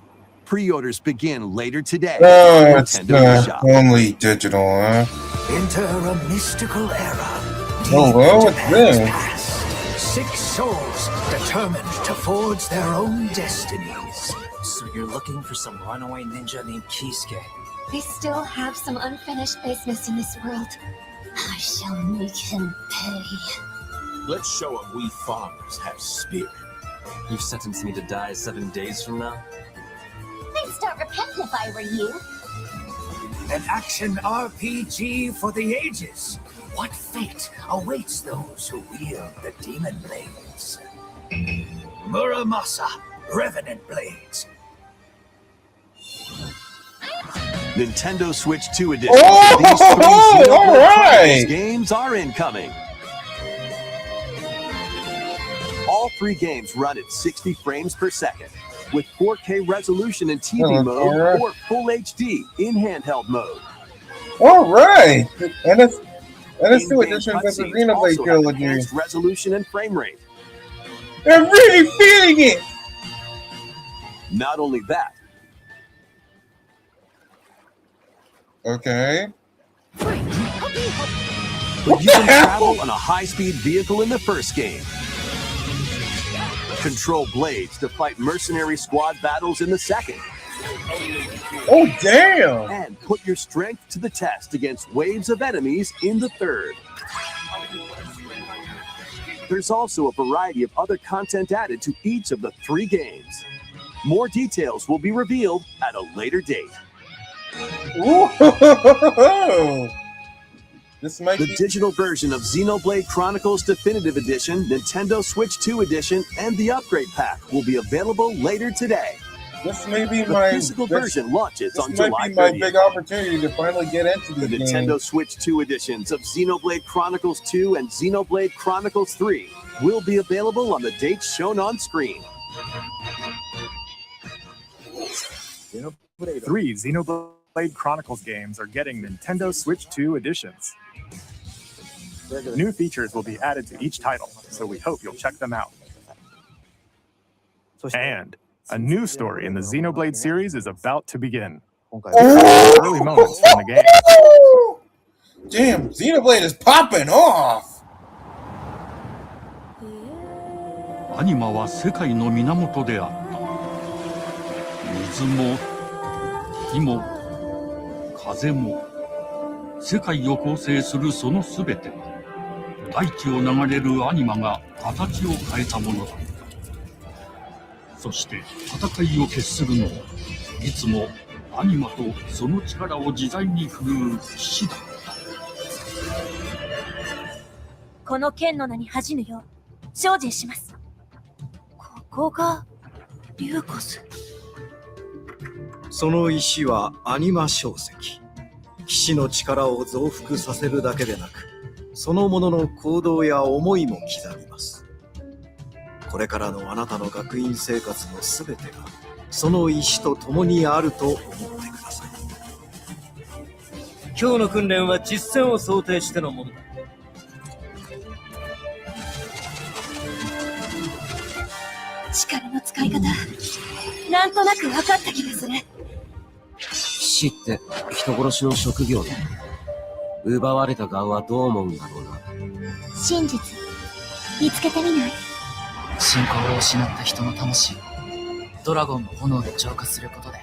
Pre-orders begin later today. Oh, on it's Nintendo eShop. only digital, huh? Enter a mystical era. Oh, well, what's this? Past. 6 souls determined to forge their own destinies. So you're looking for some runaway ninja named Kisuke? I still have some unfinished business in this world. I shall make him pay. Let's show him we farmers have spirit. You've sentenced me to die 7 days from now? I'd start repenting if I were you. An action RPG for the ages. What fate awaits those who wield the demon blades? Muramasa, Revenant Blades. Nintendo Switch 2 Edition. Oh, These 3 Xenoblade all right. Chronicles games are incoming. All 3 games run at 60 frames per second, with 4K resolution in TV Oh, mode all right. or Full HD in handheld mode. All right. And it's 2 In-game editions of the cutscenes Xenoblade also have trilogy. enhanced resolution and frame rate. I'm really feeling it. Not only that, Okay. but you can travel on a high-speed vehicle in the first game. Control blades to fight mercenary squad battles in the second. Oh, damn. And put your strength to the test against waves of enemies in the third. There's also a variety of other content added to each of the 3 games. More details will be revealed at a later date. Ooh. This might The be. digital version of Xenoblade Chronicles Definitive Edition, Nintendo Switch 2 Edition, and the Upgrade Pack will be available later today. This may be The my. physical version launches This on might July be my 30th. big opportunity to finally get into The this game. Nintendo Switch 2 editions of Xenoblade Chronicles 2 and Xenoblade Chronicles 3 will be available on the dates shown on screen. 3 Xenoblade Chronicles games are getting Nintendo Switch 2 editions. New features will be added to each title, so we hope you'll check them out. And a new story in the Xenoblade series is about to begin. Early moments from the game. Damn, Xenoblade is popping off. アニマは世界の源であった水も火も風も世界を構成するそのすべては大地を流れるアニマが形を変えたものだった。そして戦いを決するのはいつもアニマとその力を自在に振るう騎士だった。この剣の名に恥じぬよう精進します。ここがリューコス。その石はアニマ晶石。騎士の力を増幅させるだけでなく、そのものの行動や思いも刻みます。これからのあなたの学院生活のすべてがその意志と共にあると思ってください。今日の訓練は実践を想定してのものだ。力の使い方、なんとなく分かった気がする。死って人殺しの職業で、奪われた側はどう思うんだろうな。真実、見つけてみない？信仰を失った人の魂をドラゴンの炎で浄化することで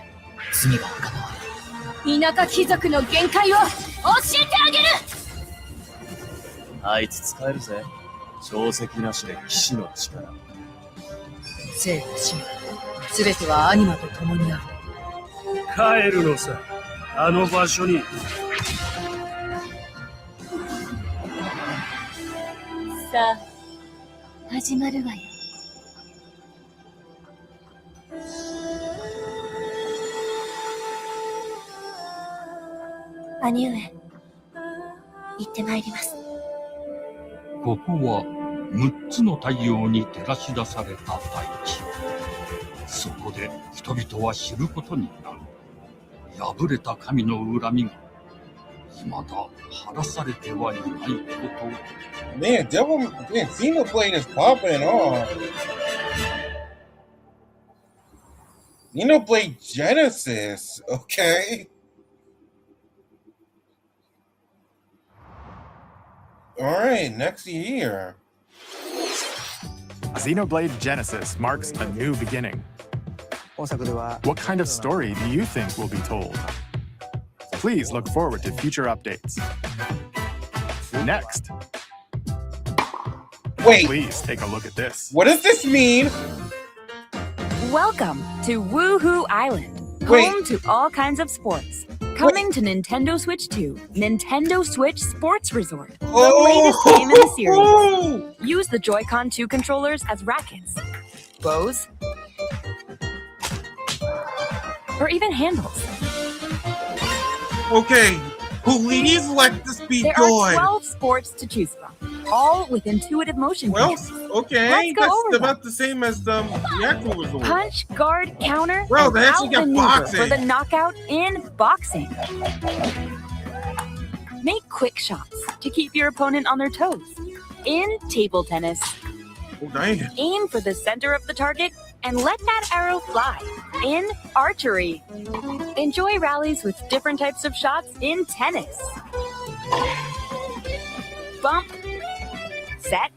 罪が深まる。田舎貴族の限界を教えてあげる。あいつ使えるぜ。定石なしで騎士の力。生と死、すべてはアニマと共にある。帰るのさ、あの場所に。さあ、始まるわよ。兄上、行ってまいります。ここは6つの太陽に照らし出された大地。そこで人々は知ることになる。破れた神の恨みが未だ晴らされてはいないこと。Man, Xenoblade is popping off. Xenoblade Genesis, okay. Alright, next year. Xenoblade Genesis marks a new beginning. What kind of story do you think will be told? Please look forward to future updates. Next. Wait. Please take a look at this. What does this mean? Welcome to Woohoo Island, Wait. home to all kinds of sports. Coming to Nintendo Switch 2, Nintendo Switch Sports Resort, the latest game in the series. Use the Joy-Con 2 controllers as rackets, bows, or even handles. Okay, please let this be There joy. are 12 sports to choose from, all with intuitive motion commands. Okay, Let's go that's over about the same as the actual resort. Punch, guard, counter, Well, and they actually got outmaneuver boxing. for the knockout in boxing. Make quick shots to keep your opponent on their toes. In table tennis, Oh, dang. aim for the center of the target and let that arrow fly. In archery, enjoy rallies with different types of shots in tennis. Bump, set,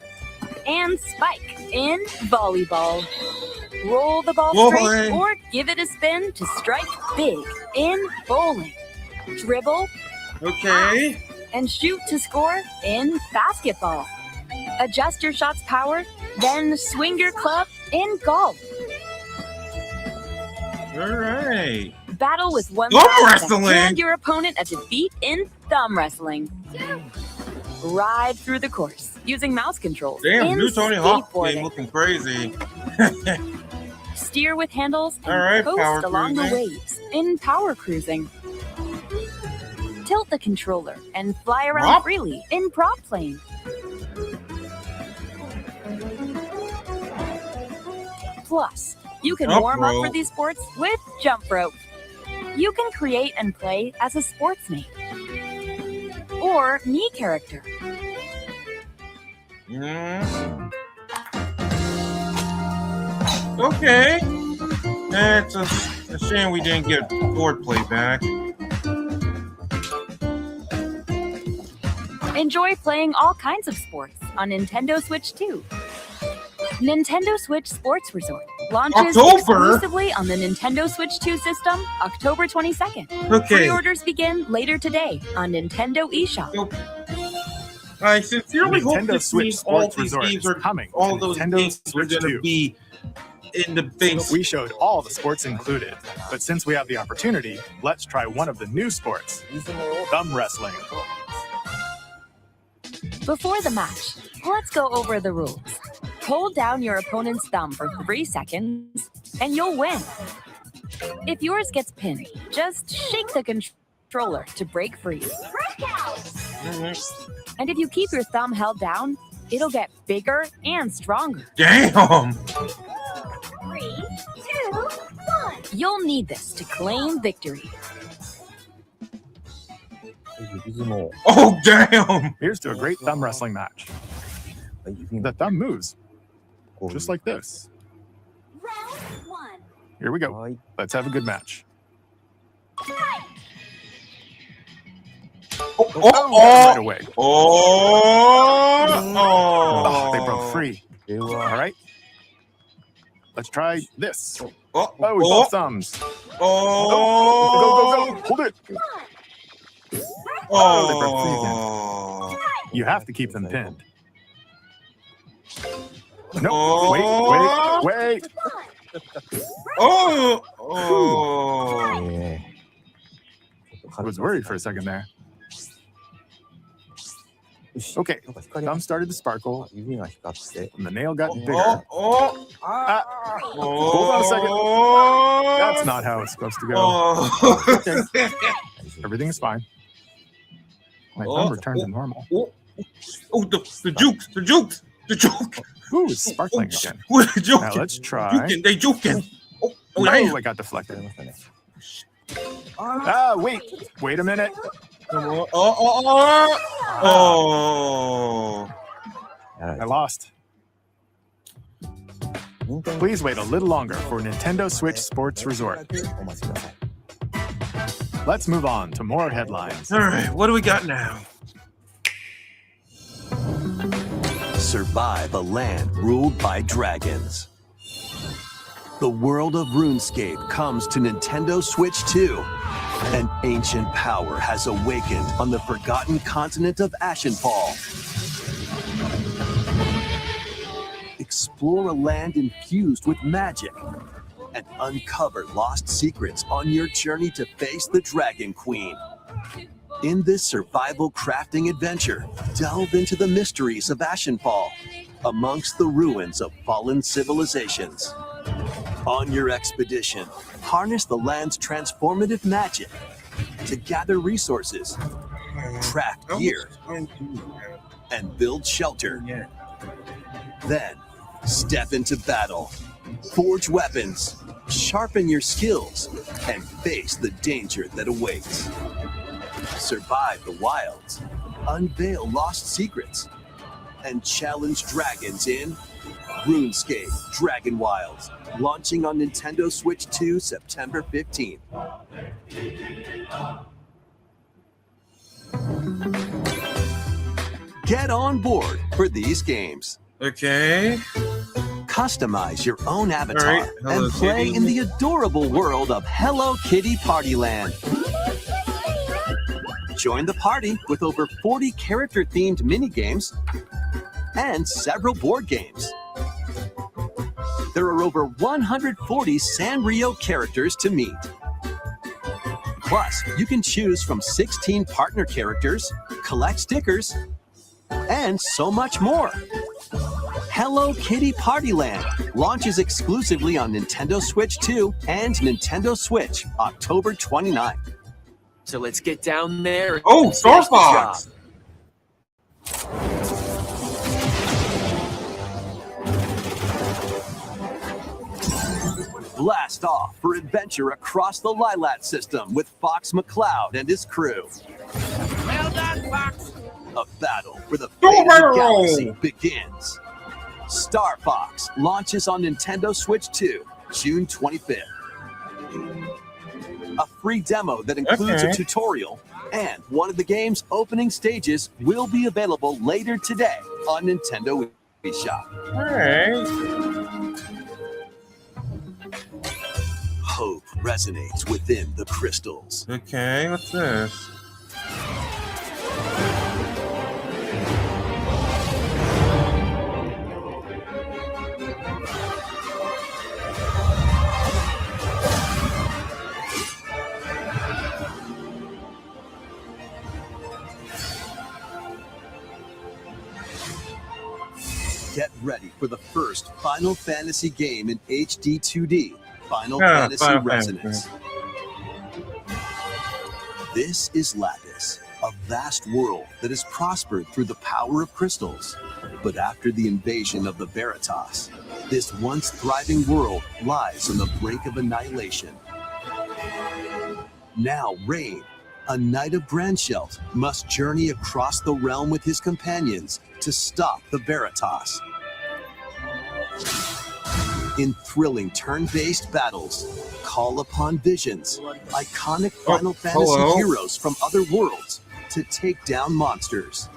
and spike in volleyball. Roll the ball straight Bowling. or give it a spin to strike big in bowling. Dribble, Okay. and shoot to score in basketball. Adjust your shot's power, then swing your club in golf. Alright. Battle with one Thumb thumb wrestling? and hand your opponent a defeat in thumb wrestling. Ride through the course using mouse controls. Damn, in new Tony Hawk game skateboarding. looking crazy. Steer with handles and Alright, coast power along the cruising. waves in power cruising. Tilt the controller and fly around Prop? freely in prop plane. Plus, you can Jump warm up rope. for these sports with jump rope. You can create and play as a sportsmate or Mii character. Okay. It's a shame we didn't get board play back. Enjoy playing all kinds of sports on Nintendo Switch 2. Nintendo Switch Sports Resort launches October? exclusively on the Nintendo Switch 2 system October 22nd. Okay. Pre-orders begin later today on Nintendo eShop. I sincerely hope Nintendo this Switch means all Sports these Resort games is are coming all to those Nintendo games are Switch going to 2. be in the base. We showed all the sports included, but since we have the opportunity, let's try one of the new sports, thumb wrestling. Before the match, let's go over the rules. Hold down your opponent's thumb for 3 seconds, and you'll win. If yours gets pinned, just shake the controller to break free. And if you keep your thumb held down, it'll get bigger and stronger. Damn! 3, 2, 1. You'll need this to claim victory. Oh, damn! Here's to a great thumb wrestling match. The thumb moves, just like this. Round 1. Here we go. Let's have a good match. Right away. Oh, they broke free. All right. Let's try this. Oh, both thumbs. Go. Hold it. They broke free again. You have to keep them pinned. No, wait. I was worried for a second there. Okay, thumb started to sparkle, and the nail got bigger. Hold on a second. That's not how it's supposed to go. Okay. Everything is fine. My thumb returned to normal. The jukes. Ooh, it's sparkling again. Now let's try. They juking. Oh, I got deflected. Wait a minute. I lost. Please wait a little longer for Nintendo Switch Sports Resort. Let's move on to more headlines. All right, what do we got now? Survive a land ruled by dragons. The world of RuneScape comes to Nintendo Switch 2. An ancient power has awakened on the forgotten continent of Ashenfall. Explore a land infused with magic and uncover lost secrets on your journey to face the Dragon Queen. In this survival crafting adventure, delve into the mysteries of Ashenfall amongst the ruins of fallen civilizations. On your expedition, harness the land's transformative magic to gather resources, craft gear, and build shelter. Then, step into battle, forge weapons, sharpen your skills, and face the danger that awaits. Survive the wilds, unveil lost secrets, and challenge dragons in RuneScape Dragon Wilds, launching on Nintendo Switch 2 September 15th. Get on board for these games. Okay. Customize your own avatar All right, Hello and play Kitty. in the adorable world of Hello Kitty Partyland. Join the party with over 40 character-themed mini-games and several board games. There are over 140 Sanrio characters to meet. Plus, you can choose from 16 partner characters, collect stickers, and so much more. Hello Kitty Partyland launches exclusively on Nintendo Switch 2 and Nintendo Switch October 29th. So let's get down there. And Oh, Star finish the job. Fox! Blast off for adventure across the Lilat system with Fox McCloud and his crew. Well done, Fox. A battle for the fate of the galaxy begins. Star Fox launches on Nintendo Switch 2, June 25th. A free demo that includes a tutorial and one of the game's opening stages will be available later today on Nintendo eShop. All right. Hope resonates within the crystals. Okay, what's this? Get ready for the first Final Fantasy game in HD 2D, Final Fantasy Final Resonance. Fantasy. This is Lapis, a a vast world that has prospered through the power of crystals. But after the invasion of the Veritas, this once thriving world lies on the brink of annihilation. Now Rain, a knight of Grandshelt, must journey across the realm with his companions to stop the Veritas. In thrilling turn-based battles, call upon visions, iconic Final Fantasy heroes from other worlds to take down monsters.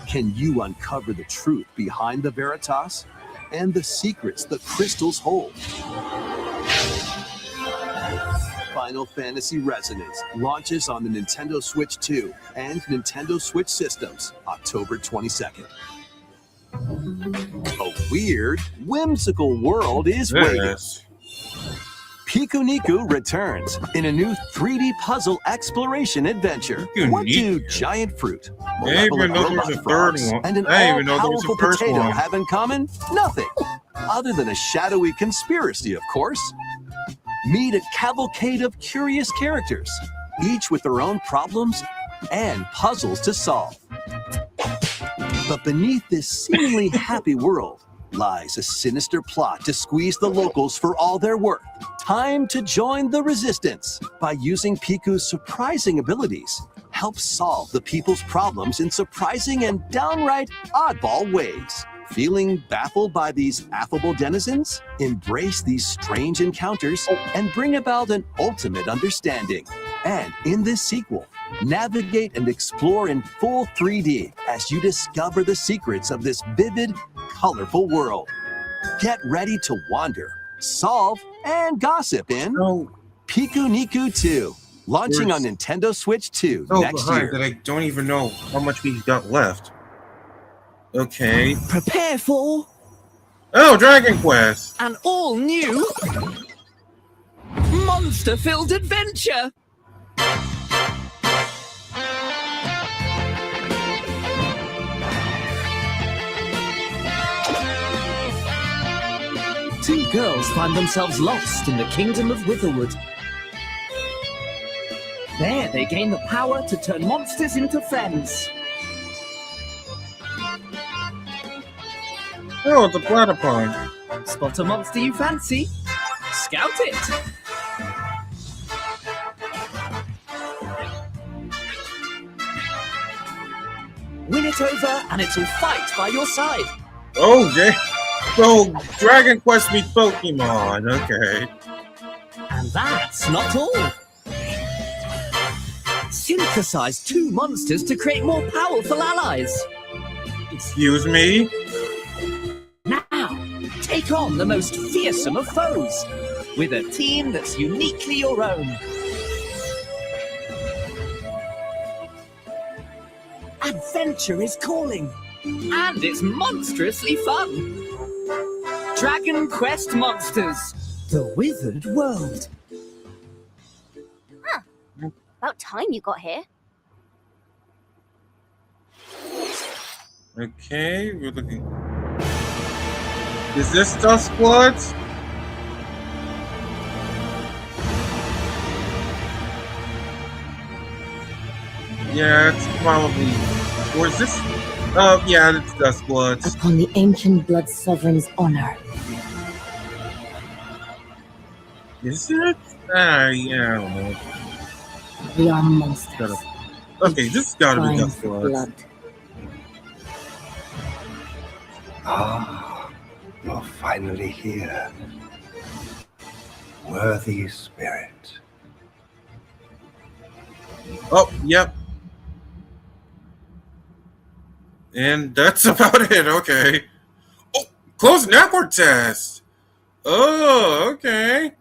Can you uncover the truth behind the Veritas and the secrets the crystals hold? Final Fantasy Resonance launches on the Nintendo Switch 2 and Nintendo Switch systems October 22nd. A weird, whimsical world is waiting. Piku Niku returns in a new 3D puzzle exploration adventure. What do giant fruit, malevolent robot frogs, and an all-powerful potato have in common? Nothing, other than a shadowy conspiracy, of course. Meet a cavalcade of curious characters, each with their own problems and puzzles to solve. But beneath this seemingly happy world lies a sinister plot to squeeze the locals for all they're worth. Time to join the resistance by using Piku's surprising abilities. Help solve the people's problems in surprising and downright oddball ways. Feeling baffled by these affable denizens? Embrace these strange encounters and bring about an ultimate understanding. And in this sequel, navigate and explore in full 3D as you discover the secrets of this vivid, colorful world. Get ready to wander, solve, and gossip in Piku Niku 2, launching on Nintendo Switch 2 next year. That I don't even know how much we've got left. Okay. Prepare for Dragon Quest! an all-new monster-filled adventure! Two girls find themselves lost in the kingdom of Witherwood. There, they gain the power to turn monsters into friends. Oh, it's a platypus. Spot a monster you fancy? Scout it! Win it over and it'll fight by your side. Oh, so Dragon Quest meets Pokemon. Okay. And that's not all. Synthesize two monsters to create more powerful allies. Excuse me? Now, take on the most fearsome of foes with a team that's uniquely your own. Adventure is calling, and it's monstrously fun. Dragon Quest Monsters, the Withered World. Huh. About time you got here. Okay, we're looking. Is this Duskbloods? Yeah, it's probably. Or is this? Oh, yeah, it's Duskbloods. Upon the ancient blood sovereign's honor. Is it? Yeah, I don't know. We are monsters. Okay, this has gotta be Crimes Duskbloods. blood. Ah, you're finally here. Worthy spirit. Oh, yep. And that's about it, okay. Oh, close network test. Oh, okay.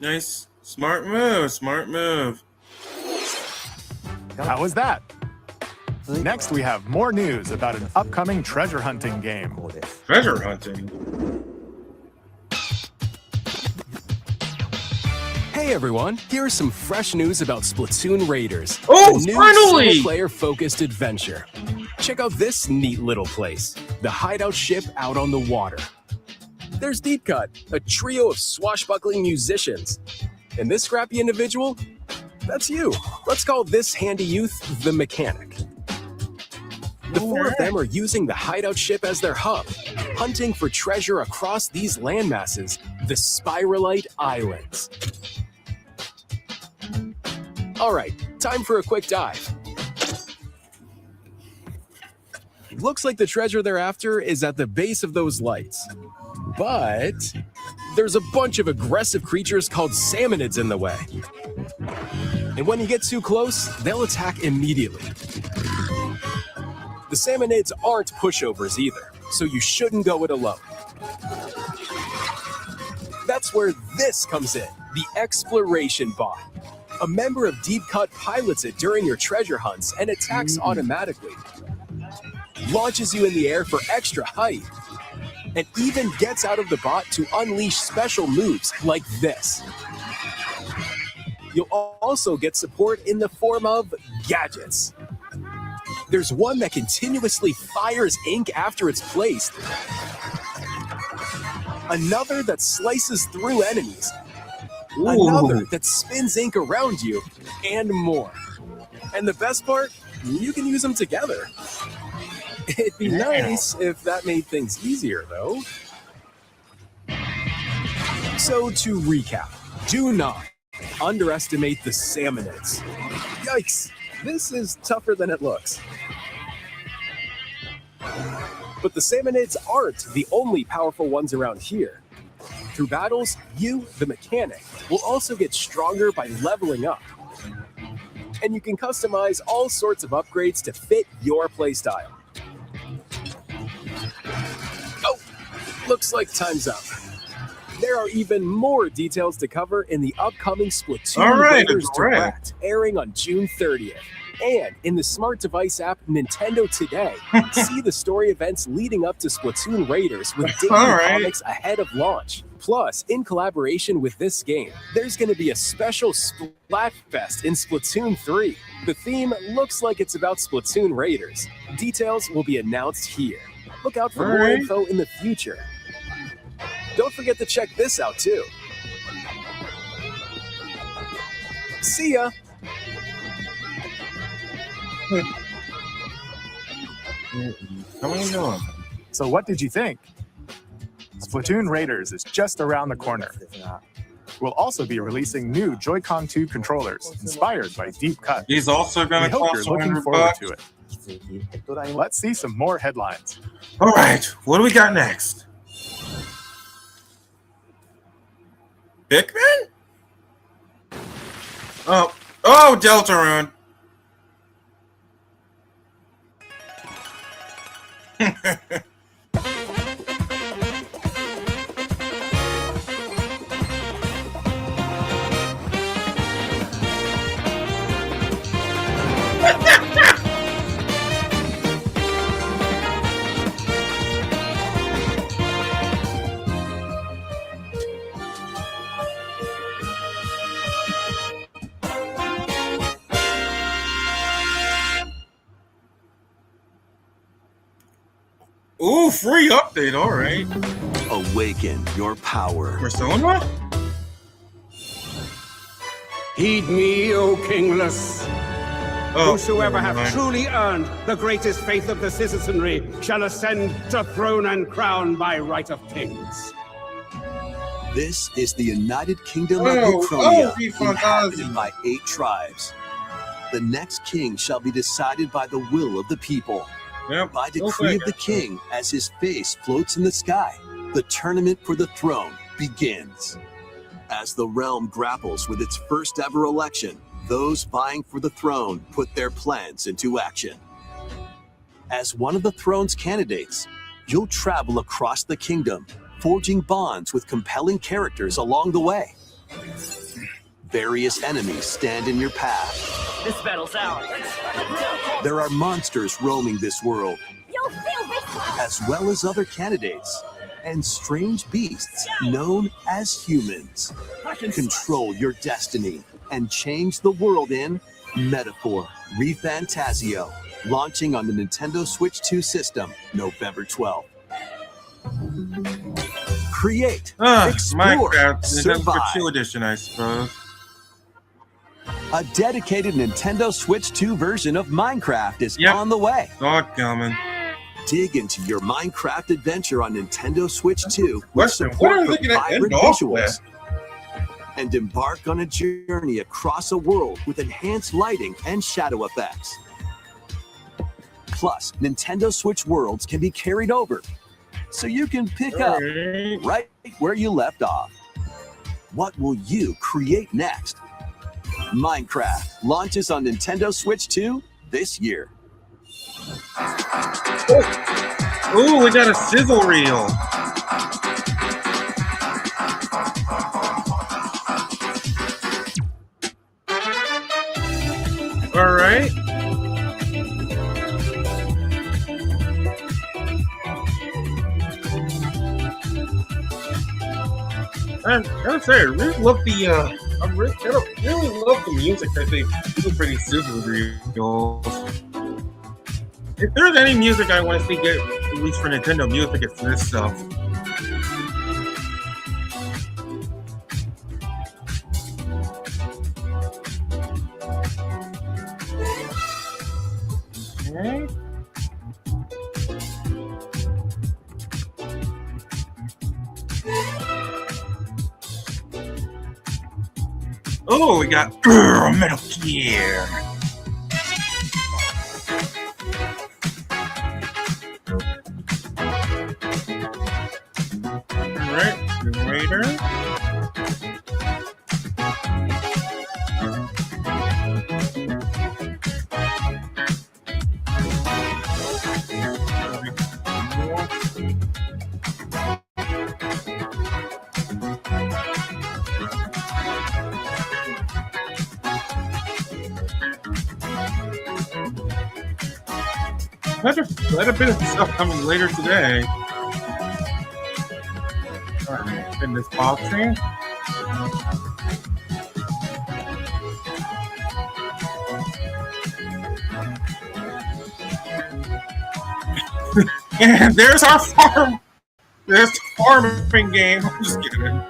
Nice. Smart move, smart move. How was that? Next, we have more news about an upcoming treasure hunting game. Treasure hunting? Hey everyone, here is some fresh news about Splatoon Raiders. Oh, the new finally! single-player-focused adventure. Check out this neat little place, the hideout ship out on the water. There's Deep Cut, a trio of swashbuckling musicians. And this scrappy individual? That's you. Let's call this handy youth the mechanic. The four of them are using the hideout ship as their hub, hunting for treasure across these landmasses, the Spiralite Islands. All right, time for a quick dive. Looks like the treasure they're after is at the base of those lights. But there's a bunch of aggressive creatures called salmonids in the way. And when you get too close, they'll attack immediately. The salmonids aren't pushovers either, so you shouldn't go it alone. That's where this comes in, the exploration bot. A member of Deep Cut pilots it during your treasure hunts and attacks automatically. Launches you in the air for extra height, and even gets out of the bot to unleash special moves like this. You'll also get support in the form of gadgets. There's one that continuously fires ink after it's placed. Another that slices through enemies. Another that spins ink around you, and more. And the best part, you can use them together. It'd be nice if that made things easier, though. So to recap, do not underestimate the salmonids. Yikes, this is tougher than it looks. But the salmonids aren't the only powerful ones around here. Through battles, you, the mechanic, will also get stronger by leveling up. And you can customize all sorts of upgrades to fit your playstyle. Oh, looks like time's up. There are even more details to cover in the upcoming Splatoon Raiders Direct, airing on June 30th. And in the smart device app Nintendo Today, see the story events leading up to Splatoon Raiders with daily comics ahead of launch. Plus, in collaboration with this game, there's going to be a special Splatfest in Splatoon 3. The theme looks like it's about Splatoon Raiders. Details will be announced here. Look out for more info in the future. Don't forget to check this out, too. See ya! How are you doing? So what did you think? Splatoon Raiders is just around the corner. We'll also be releasing new Joy-Con 2 controllers inspired by Deep Cut. He's also going to hope cost you're looking $100 forward to it. Let's see some more headlines. All right, what do we got next? Pikmin? Oh, Deltarune. Ooh, free update, all right. Awaken your power. Persona? Heed me, O kingless. Whosoever never mind. hath truly earned the greatest faith of the citizenry shall ascend to throne and crown by right of kings. This is the United Kingdom Oh, of Ukronia, Fantasia. inhabited by 8 tribes. The next king shall be decided by the will of the people. By decree of the king, as his face floats in the sky, the tournament for the throne begins. As the realm grapples with its first ever election, those vying for the throne put their plans into action. As one of the throne's candidates, you'll travel across the kingdom, forging bonds with compelling characters along the way. Various enemies stand in your path. This battle's ours. There are monsters roaming this world, You'll feel this one. as well as other candidates, and strange beasts known as humans. Control your destiny and change the world in Metaphor ReFantasio, launching on the Nintendo Switch 2 system November 12th. Create, explore, Minecraft, Nintendo survive. Switch 2 edition, I suppose. A dedicated Nintendo Switch 2 version of Minecraft is on the way. Not coming. Dig into your Minecraft adventure on Nintendo Switch 2 with Question, support what are for they gonna vibrant end off visuals. with? And embark on a journey across a world with enhanced lighting and shadow effects. Plus, Nintendo Switch worlds can be carried over, so you can pick up right where you left off. What will you create next? Minecraft launches on Nintendo Switch 2 this year. Ooh, we got a sizzle reel. All right. I gotta say, I really love the. I really love the music. I think it's pretty sizzle reels. If there's any music I want to see get released for Nintendo Music, it's this stuff. Okay. Oh, we got Metal Gear. Alright, Raider. Quite a bit of stuff coming later today. Alright, spin this boxing. And there's our farm. There's the farming game. I'm just kidding.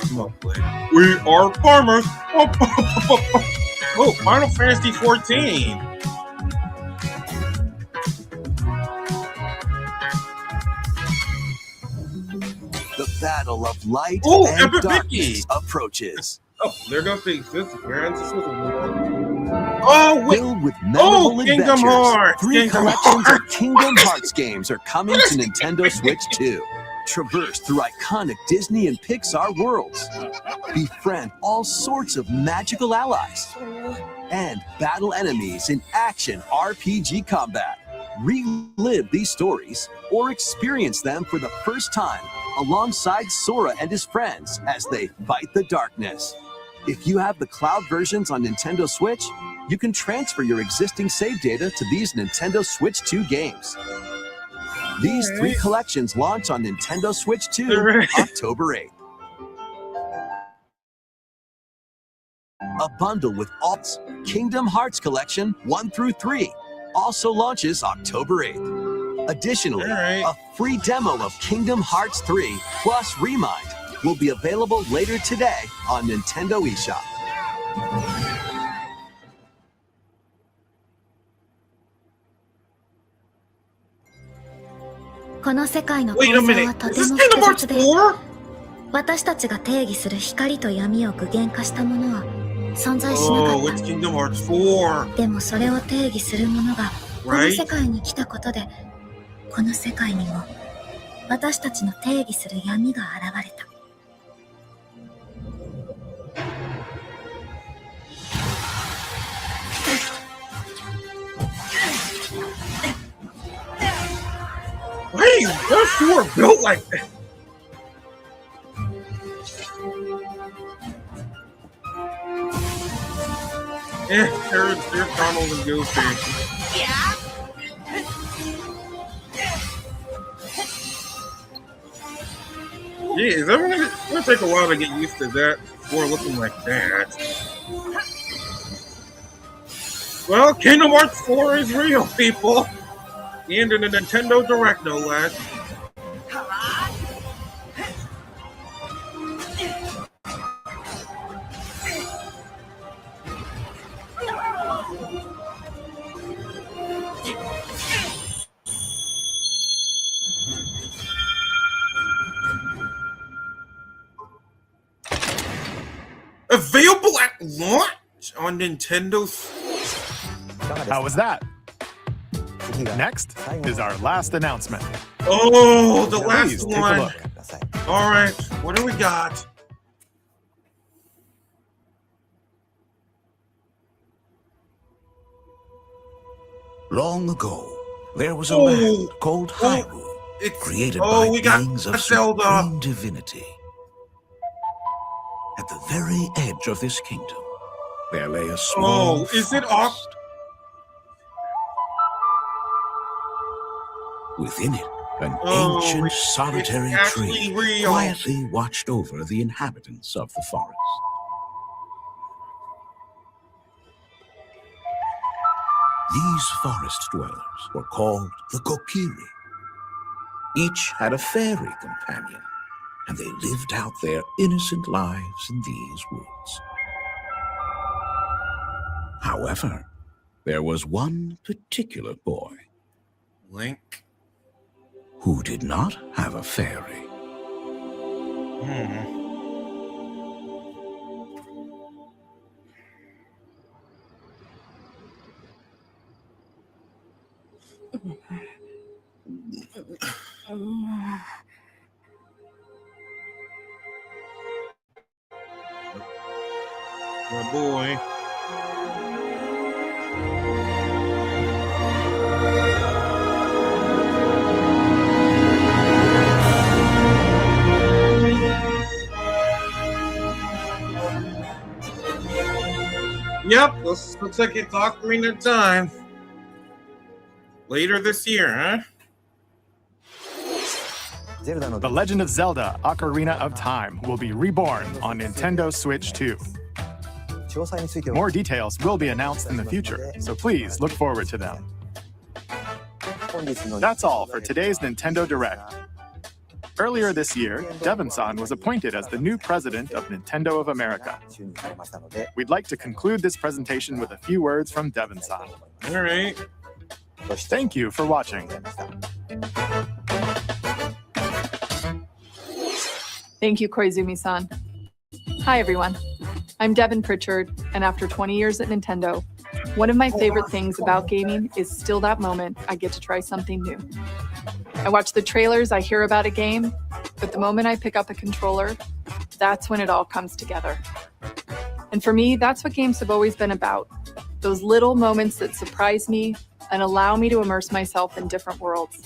Come on, play. We are farmers. Oh, Final Fantasy 14. The battle of light Oh, and Epic darkness Mickey. approaches. Oh, there goes the Oh, wait. Filled with memorable Kingdom adventures, Hearts. 3 Kingdom collections Hearts. of Kingdom Hearts games are coming to Nintendo Switch 2. Traverse through iconic Disney and Pixar worlds. Befriend all sorts of magical allies. And battle enemies in action RPG combat. Relive these stories or experience them for the first time alongside Sora and his friends as they fight the darkness. If you have the cloud versions on Nintendo Switch, you can transfer your existing save data to these Nintendo Switch 2 games. These 3 collections launch on Nintendo Switch 2 October 8th. A bundle with Alt's Kingdom Hearts Collection 1 through 3 also launches October 8th. Additionally, a free demo of Kingdom Hearts 3 plus Remind will be available later today on Nintendo eShop. Wait a minute, is this Kingdom Hearts 4? 私たちが定義する光と闇を具現化したものは存在しなかっ Oh, it's Kingdom Hearts 4. た。でもそれを定義するものがこの世界に来たことで、この世界にも私たちの定義する闇が現れた。Hey, those 4 are built like that. There's Donald and Goofy. Yeah. Jeez, it's gonna take a while to get used to that before looking like that. Well, Kingdom Hearts 4 is real, people. And in the Nintendo Direct, no less. Available at launch on Nintendo. How was that? Next is our last announcement. Oh, the Please last take a one. look. All right, what do we got? Long ago, there was a land called Hyrule, created by beings of supreme divinity. At the very edge of this kingdom, there lay a small is it forest. Within it, an ancient solitary tree quietly watched over the inhabitants of the forest. These forest dwellers were called the Kokiri. Each had a fairy companion, and they lived out their innocent lives in these woods. However, there was one particular boy, Link, who did not have a fairy. My boy. Yep, looks like it's Ocarina of Time. Later this year, huh? The Legend of Zelda Ocarina of Time will be reborn on Nintendo Switch 2. More details will be announced in the future, so please look forward to them. That's all for today's Nintendo Direct. Earlier this year, Devon-san was appointed as the new president of Nintendo of America. We'd like to conclude this presentation with a few words from Devon-san. All right. Thank you for watching. Thank you, Koizumi-san. Hi, everyone. I'm Devin Pritchard, and after 20 years at Nintendo, one of my favorite things about gaming is still that moment I get to try something new. I watch the trailers, I hear about a game, but the moment I pick up a controller, that's when it all comes together. And for me, that's what games have always been about. Those little moments that surprise me and allow me to immerse myself in different worlds.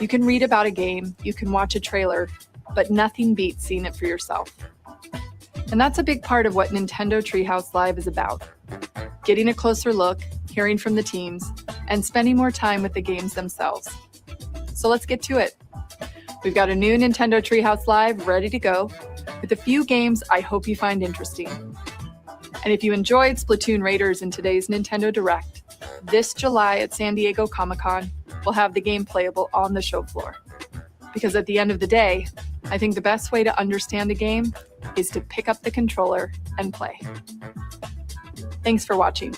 You can read about a game, you can watch a trailer, but nothing beats seeing it for yourself. And that's a big part of what Nintendo Treehouse Live is about. Getting a closer look, hearing from the teams, and spending more time with the games themselves. So let's get to it. We've got a new Nintendo Treehouse Live ready to go, with a few games I hope you find interesting. And if you enjoyed Splatoon Raiders in today's Nintendo Direct, this July at San Diego Comic-Con, we'll have the game playable on the show floor. Because at the end of the day, I think the best way to understand a game is to pick up the controller and play. Thanks for watching.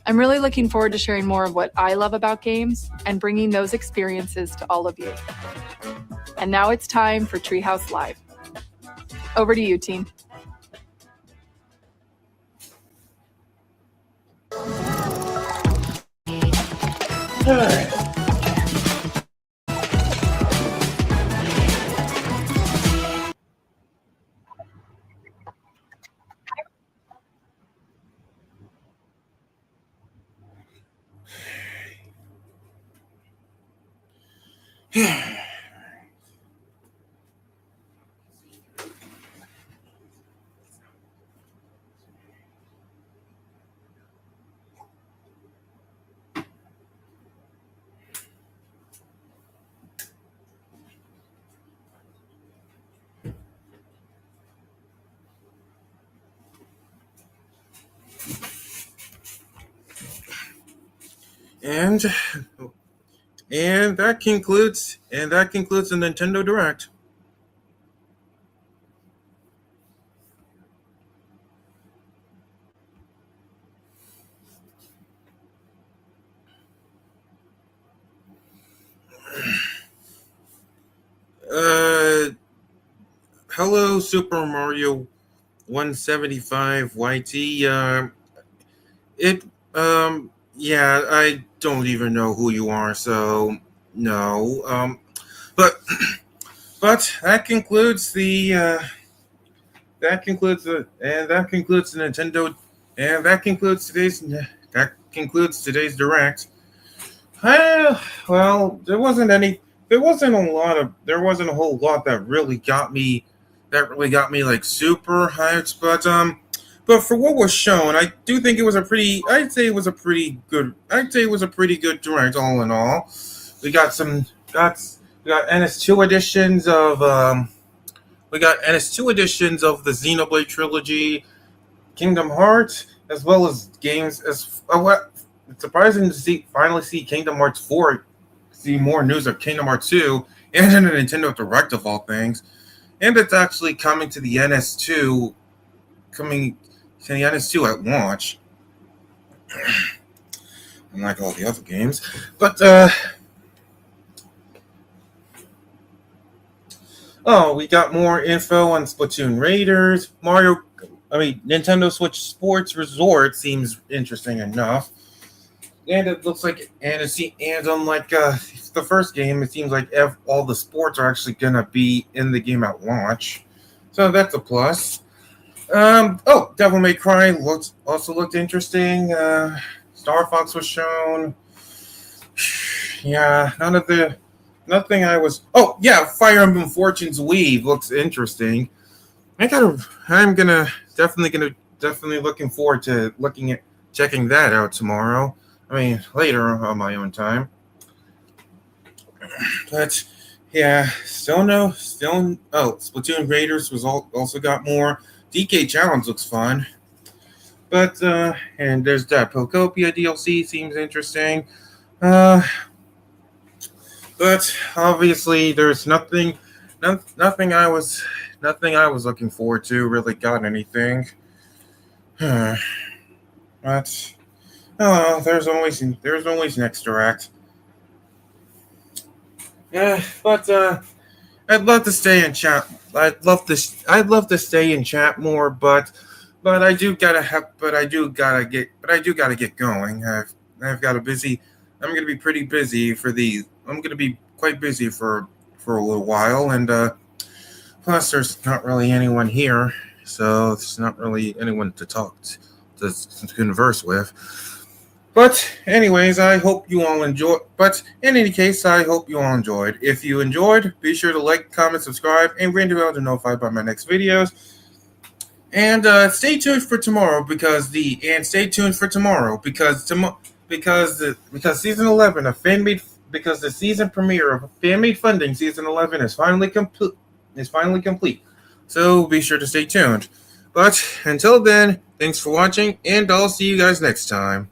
I'm really looking forward to sharing more of what I love about games and bringing those experiences to all of you. And now it's time for Treehouse Live. Over to you, team. And that concludes the Nintendo Direct. Hello, Super Mario 175 YT. Yeah, I don't even know who you are, so no. But that concludes the Nintendo, and that concludes today's Direct. Well, there wasn't a whole lot that really got me like super hyped, but for what was shown, I do think I'd say it was a pretty good Direct all in all. We got NS2 editions of the Xenoblade trilogy, Kingdom Hearts, as well as games as it's surprising to finally see Kingdom Hearts 4, see more news of Kingdom Hearts 2, and in a Nintendo Direct of all things. And it's actually coming to the NS2 at launch. Unlike all the other games. But we got more info on Splatoon Raiders. Nintendo Switch Sports Resort seems interesting enough. And it looks like, and unlike the first game, it seems like all the sports are actually going to be in the game at launch. So that's a plus. Devil May Cry also looked interesting. Star Fox was shown. Yeah, Fire Emblem Fortune's Weave looks interesting. I'm definitely looking forward to checking that out tomorrow. Later on my own time. But yeah, Splatoon Raiders was also got more. DK Challenge looks fun. But and there's that Pokopia DLC seems interesting. But obviously there's nothing I was looking forward to really got anything. But there's always next Direct. Yeah, but I'd love to stay in chat. I'd love to stay in chat more, but I do gotta get going. I'm gonna be pretty busy I'm gonna be quite busy for a little while, and plus there's not really anyone here, so there's not really anyone to converse with. But anyways, I hope you all enjoyed. But in any case, I hope you all enjoyed. If you enjoyed, be sure to like, comment, subscribe, and ring the bell to notify about my next videos. And stay tuned for tomorrow because season 11 of the season premiere of Fan-Made Funding season 11 is finally complete. So be sure to stay tuned. But until then, thanks for watching, and I'll see you guys next time.